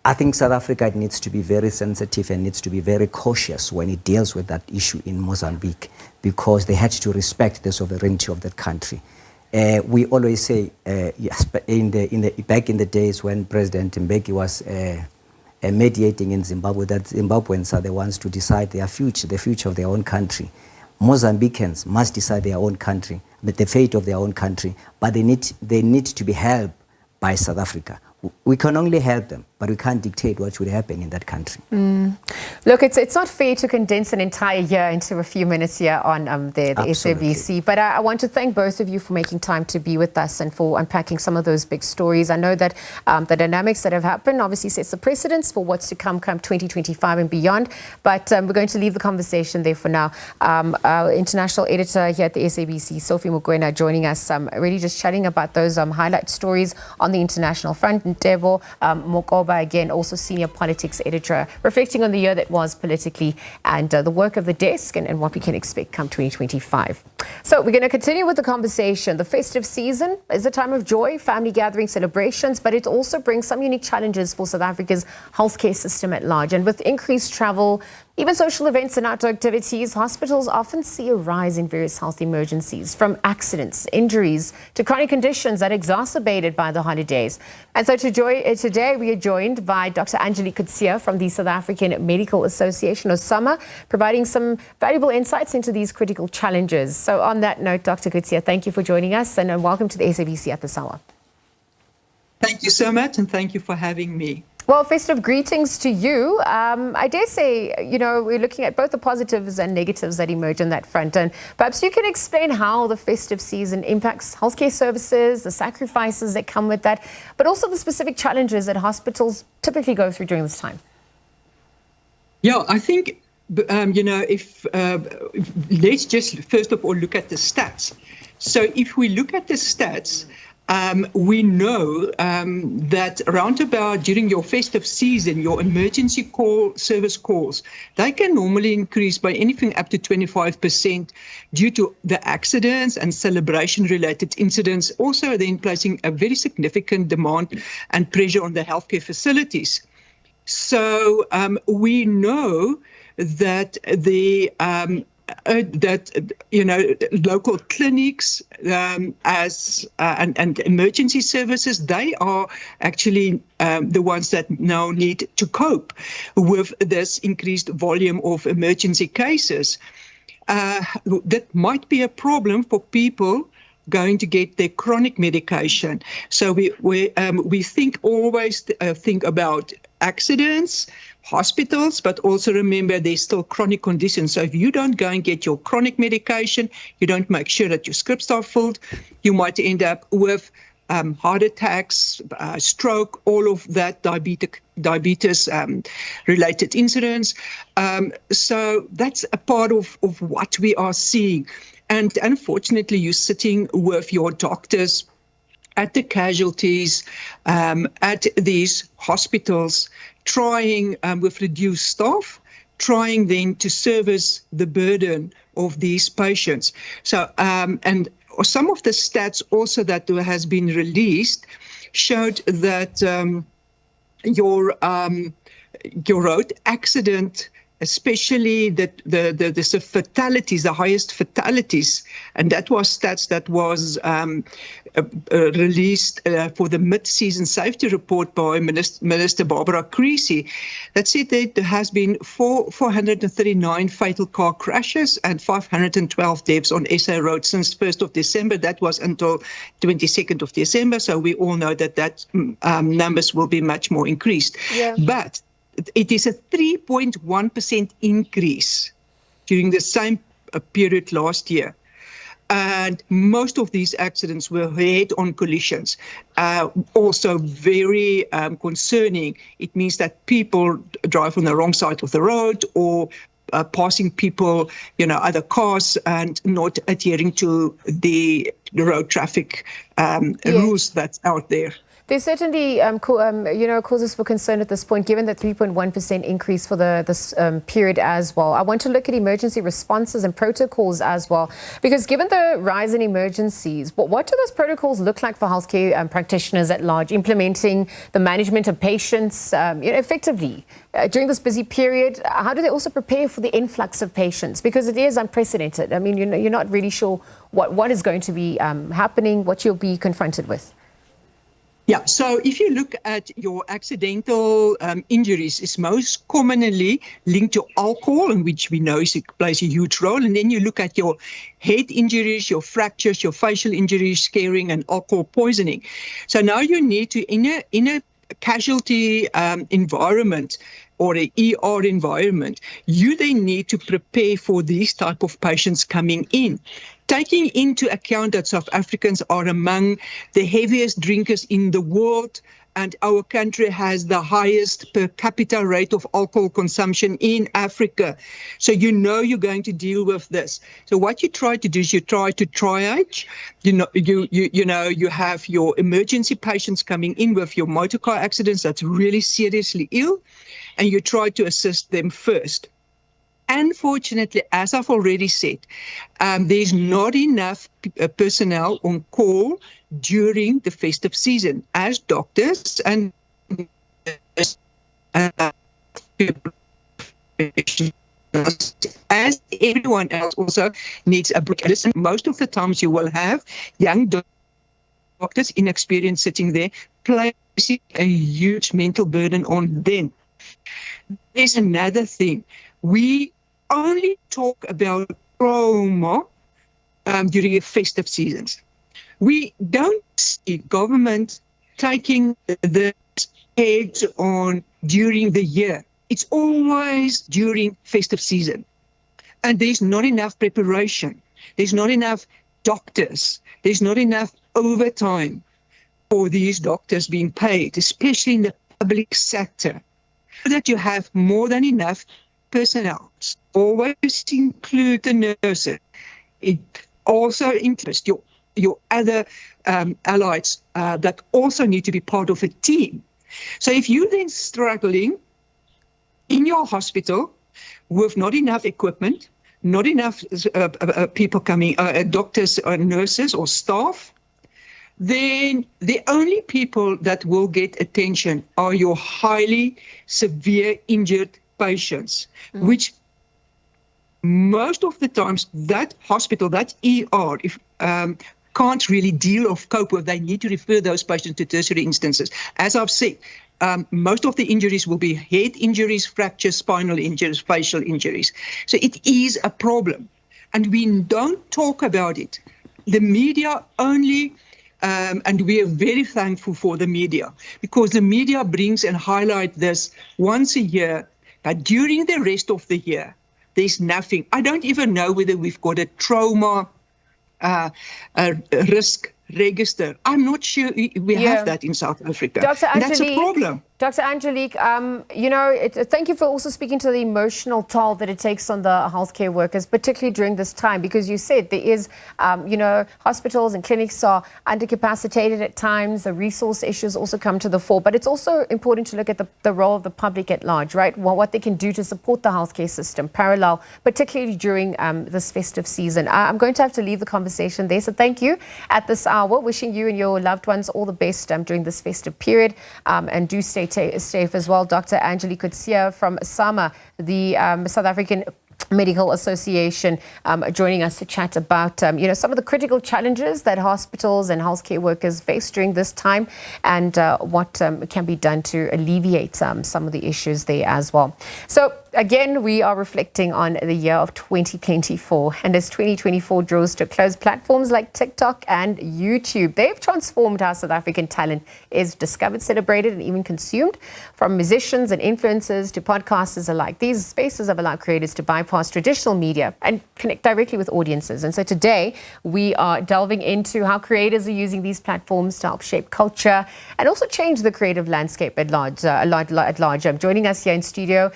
I think South Africa needs to be very sensitive and needs to be very cautious when it deals with that issue in Mozambique, because they had to respect the sovereignty of that country. We always say, yes, back in the days when President Mbeki was mediating in Zimbabwe, that Zimbabweans are the ones to decide their future, the future of their own country. Mozambicans must decide their own country, the fate of their own country, but they need to be helped by South Africa. We can only help them, but we can't dictate what should happen in that country.
Look, it's not fair to condense an entire year into a few minutes here on the SABC, but I want to thank both of you for making time to be with us and for unpacking some of those big stories. I know that the dynamics that have happened obviously sets the precedence for what's to come 2025 and beyond, but we're going to leave the conversation there for now. Our international editor here at the SABC, Sophie Mokoena, joining us, really just chatting about those highlight stories on the international front. And Debo Mokoba, again, also senior politics editor, reflecting on the year that was politically and the work of the desk and what we can expect come 2025. So we're going to continue with the conversation. The festive season is a time of joy, family gatherings, celebrations, but it also brings some unique challenges for South Africa's healthcare system at large. And with increased travel, even social events and outdoor activities, hospitals often see a rise in various health emergencies, from accidents, injuries, to chronic conditions that are exacerbated by the holidays. And so today we are joined by Dr. Angelique Coetzee from the South African Medical Association, OSAMA, providing some valuable insights into these critical challenges. So on that note, Dr. Coetzee, thank you for joining us and welcome to the SABC at this hour.
Thank you so much, and thank you for having me.
Well, festive greetings to you. I dare say, we're looking at both the positives and negatives that emerge on that front. And perhaps you can explain how the festive season impacts healthcare services, the sacrifices that come with that, but also the specific challenges that hospitals typically go through during this time.
Yeah, I think, if let's just first of all look at the stats. So if we look at the stats, we know that around about during your festive season, your emergency service calls, they can normally increase by anything up to 25% due to the accidents and celebration-related incidents, also then placing a very significant demand and pressure on the healthcare facilities. So we know that local clinics and emergency services, they are actually the ones that now need to cope with this increased volume of emergency cases. That might be a problem for people going to get their chronic medication. So we think always think about accidents, hospitals, but also remember there's still chronic conditions. So if you don't go and get your chronic medication, you don't make sure that your scripts are filled, you might end up with heart attacks, stroke, all of that, diabetes related incidents. So that's a part of what we are seeing. And unfortunately, you're sitting with your doctors at the casualties, at these hospitals, trying with reduced staff, trying then to service the burden of these patients. So, and some of the stats also that has been released showed that your road accident, especially the fatalities, the highest fatalities, and that was stats that was released for the mid-season safety report by Minister Barbara Creasy, that said that there has been 439 fatal car crashes and 512 deaths on SA roads since 1st of December. That was until 22nd of December, so we all know that numbers will be much more increased. Yeah. But it is a 3.1% increase during the same period last year. And most of these accidents were head-on collisions. Also very concerning. It means that people drive on the wrong side of the road or passing people, other cars, and not adhering to the road traffic rules that's out there.
There's certainly, causes for concern at this point, given the 3.1% increase for this period as well. I want to look at emergency responses and protocols as well, because given the rise in emergencies, what do those protocols look like for healthcare practitioners at large, implementing the management of patients effectively during this busy period? How do they also prepare for the influx of patients? Because it is unprecedented. I mean, you're not really sure what is going to be happening, what you'll be confronted with.
Yeah, so if you look at your accidental injuries, it's most commonly linked to alcohol, in which we know plays a huge role. And then you look at your head injuries, your fractures, your facial injuries, scaring, and alcohol poisoning. So now you need to, in a casualty environment or an ER environment, you then need to prepare for these type of patients coming in, taking into account that South Africans are among the heaviest drinkers in the world, and our country has the highest per capita rate of alcohol consumption in Africa. So you're going to deal with this. So what you try to do is you try to triage. You have your emergency patients coming in with your motor car accidents that's really seriously ill, and you try to assist them first. Unfortunately, as I've already said, there's not enough personnel on call during the festive season, as doctors and as everyone else also needs a break. Listen, most of the times you will have young doctors, inexperienced, sitting there, placing a huge mental burden on them. There's another thing. We only talk about trauma during the festive seasons. We don't see government taking the heads on during the year. It's always during festive season. And there's not enough preparation. There's not enough doctors. There's not enough overtime for these doctors being paid, especially in the public sector, so that you have more than enough personnel. Always include the nurses. It also includes your other allies that also need to be part of a team. So if you're then struggling in your hospital with not enough equipment, not enough people coming, doctors or nurses or staff, then the only people that will get attention are your highly severe injured patients, which most of the times that hospital, that ER, can't really deal or cope with. They need to refer those patients to tertiary instances. As I've said, most of the injuries will be head injuries, fractures, spinal injuries, facial injuries. So it is a problem. And we don't talk about it the media only, and we are very thankful for the media, because the media brings and highlight this once a year, but during the rest of the year, there's nothing. I don't even know whether we've got a trauma risk register. I'm not sure we have that in South Africa.
Dr.
And that's a problem.
Dr. Angelique, thank you for also speaking to the emotional toll that it takes on the healthcare workers, particularly during this time, because you said there is, hospitals and clinics are undercapacitated at times. The resource issues also come to the fore, but it's also important to look at the role of the public at large, right? Well, what they can do to support the healthcare system, parallel, particularly during this festive season. I'm going to have to leave the conversation there, so thank you at this hour. Wishing you and your loved ones all the best during this festive period, and do stay safe as well. Dr. Angelique Kutsia from SAMA, the South African Medical Association, joining us to chat about some of the critical challenges that hospitals and healthcare workers face during this time, and what can be done to alleviate some of the issues there as well. So again, we are reflecting on the year of 2024, and as 2024 draws to a close, platforms like TikTok and YouTube, they've transformed how South African talent is discovered, celebrated, and even consumed. From musicians and influencers to podcasters alike, these spaces have allowed creators to bypass traditional media and connect directly with audiences. And so today we are delving into how creators are using these platforms to help shape culture and also change the creative landscape at large. Joining us here in studio,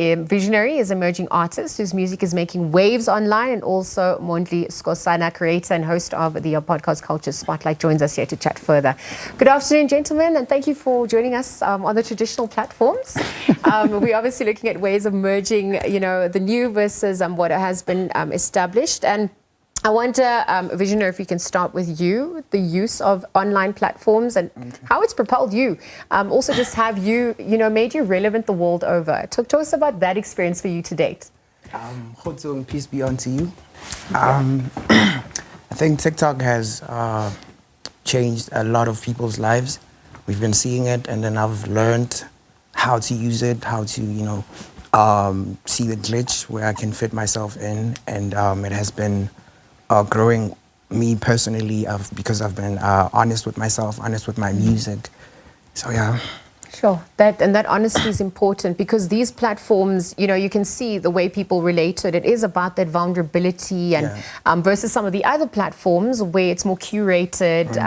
visionary is emerging artist whose music is making waves online, and also Mondli Skosana, creator and host of the podcast Culture Spotlight, joins us here to chat further. Good afternoon, gentlemen, and thank you for joining us on the traditional platforms. We're obviously looking at ways of merging, the new versus what has been established. And I wonder, Visionary, if we can start with you, the use of online platforms and how it's propelled you. Also, just have you, made you relevant the world over. Talk to us about that experience for you to date.
Gauteng, peace be unto you. I think TikTok has changed a lot of people's lives. We've been seeing it, and then I've learned how to use it, how to, see the glitch where I can fit myself in, and it has been growing me personally because I've been honest with myself, honest with my music. So yeah.
Sure, that honesty is important, because these platforms, you can see the way people relate to it. It is about that vulnerability, and versus some of the other platforms where it's more curated.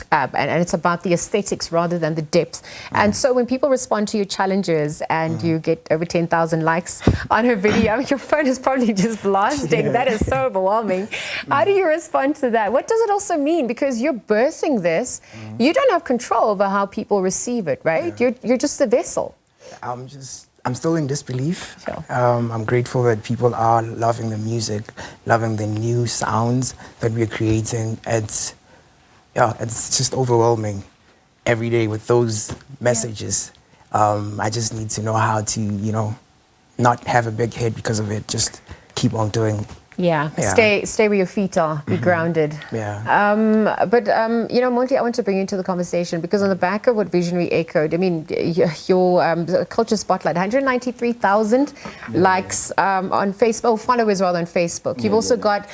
And it's about the aesthetics rather than the depth. And so when people respond to your challenges and you get over 10,000 likes on a video, your phone is probably just blasting. That is so overwhelming. How do you respond to that? What does it also mean? Because you're birthing this, you don't have control over how people receive it, right? You're just the vessel.
I'm still in disbelief. Sure. I'm grateful that people are loving the music, loving the new sounds that we're creating. It's just overwhelming every day with those messages. I just need to know how to, not have a big hit because of it. Just keep on doing.
Yeah. Stay where your feet are. Be grounded. But Monty, I want to bring you into the conversation, because on the back of what Visionary echoed, I mean, your Culture Spotlight, 193,000 likes on Facebook, followers rather on Facebook. You've also got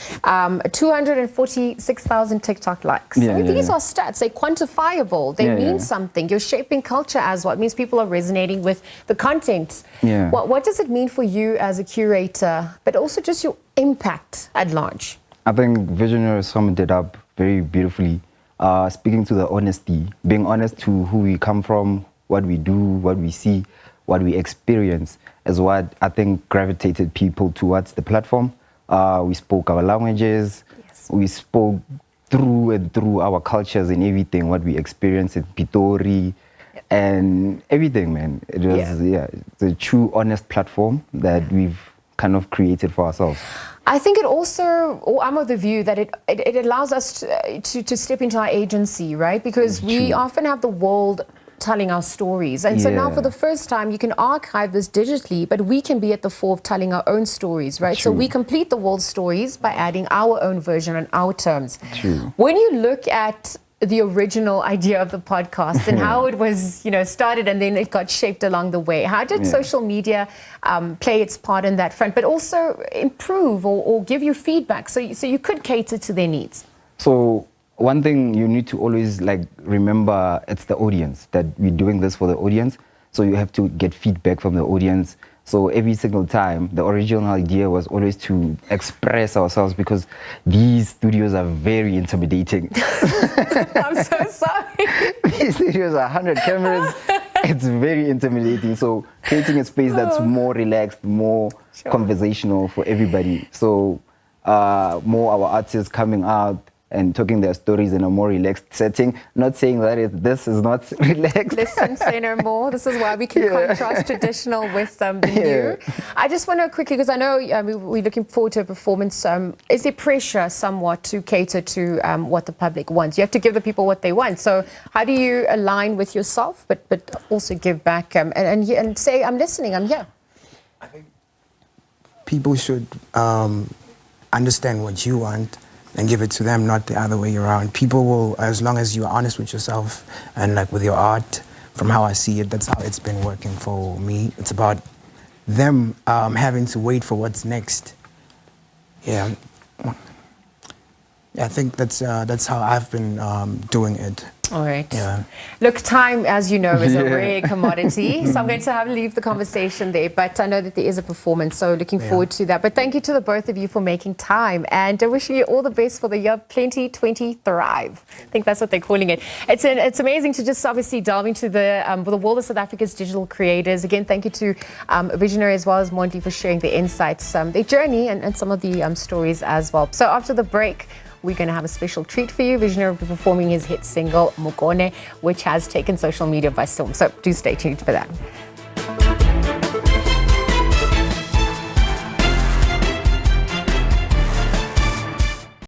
246,000 TikTok likes. These are stats. They're quantifiable. They mean something. You're shaping culture as well. It means people are resonating with the content. What does it mean for you as a curator, but also just your impact at large?
I think Visionary summed it up very beautifully. Speaking to the honesty, being honest to who we come from, what we do, what we see, what we experience, is what I think gravitated people towards the platform. We spoke our languages, we spoke through and through our cultures and everything, what we experienced in Pitori and everything, man. It was, it's a true, honest platform that we've kind of created for ourselves.
I think it also, I'm of the view that it allows us to step into our agency, right? Because we often have the world telling our stories. And so now for the first time, you can archive this digitally, but we can be at the fore of telling our own stories, right? So we complete the world's stories by adding our own version on our terms. When you look at the original idea of the podcast and how it was, started and then it got shaped along the way. How did social media play its part in that front, but also improve or give you feedback so you could cater to their needs?
So one thing you need to always like remember, it's the audience, that we're doing this for the audience. So you have to get feedback from the audience. So every single time, the original idea was always to express ourselves, because these studios are very intimidating.
I'm so sorry.
These studios are 100 cameras. It's very intimidating. So creating a space that's more relaxed, more conversational for everybody. So more our artists coming out and talking their stories in a more relaxed setting. Not saying that this is not relaxed.
Listen, say no more. This is why we can contrast traditional with the new. I just want to quickly, because I know we're looking forward to a performance. Is there pressure somewhat to cater to what the public wants? You have to give the people what they want. So how do you align with yourself, but also give back and say, I'm listening, I'm here?
I think people should understand what you want and give it to them, not the other way around. People will, as long as you are honest with yourself and like with your art, from how I see it, that's how it's been working for me. It's about them having to wait for what's next. Yeah, I think that's how I've been doing it.
All right.
Yeah.
Look, time, as you know, is a rare commodity. So I'm going to have to leave the conversation there. But I know that there is a performance, so looking forward to that. But thank you to the both of you for making time. And I wish you all the best for the year 2020 Thrive. I think that's what they're calling it. It's amazing to just obviously delve into the world of South Africa's digital creators. Again, thank you to Visionary as well as Monty for sharing their insights, their journey and some of the stories as well. So after the break, we're going to have a special treat for you. Visionary will be performing his hit single, Mokone, which has taken social media by storm. So do stay tuned for that.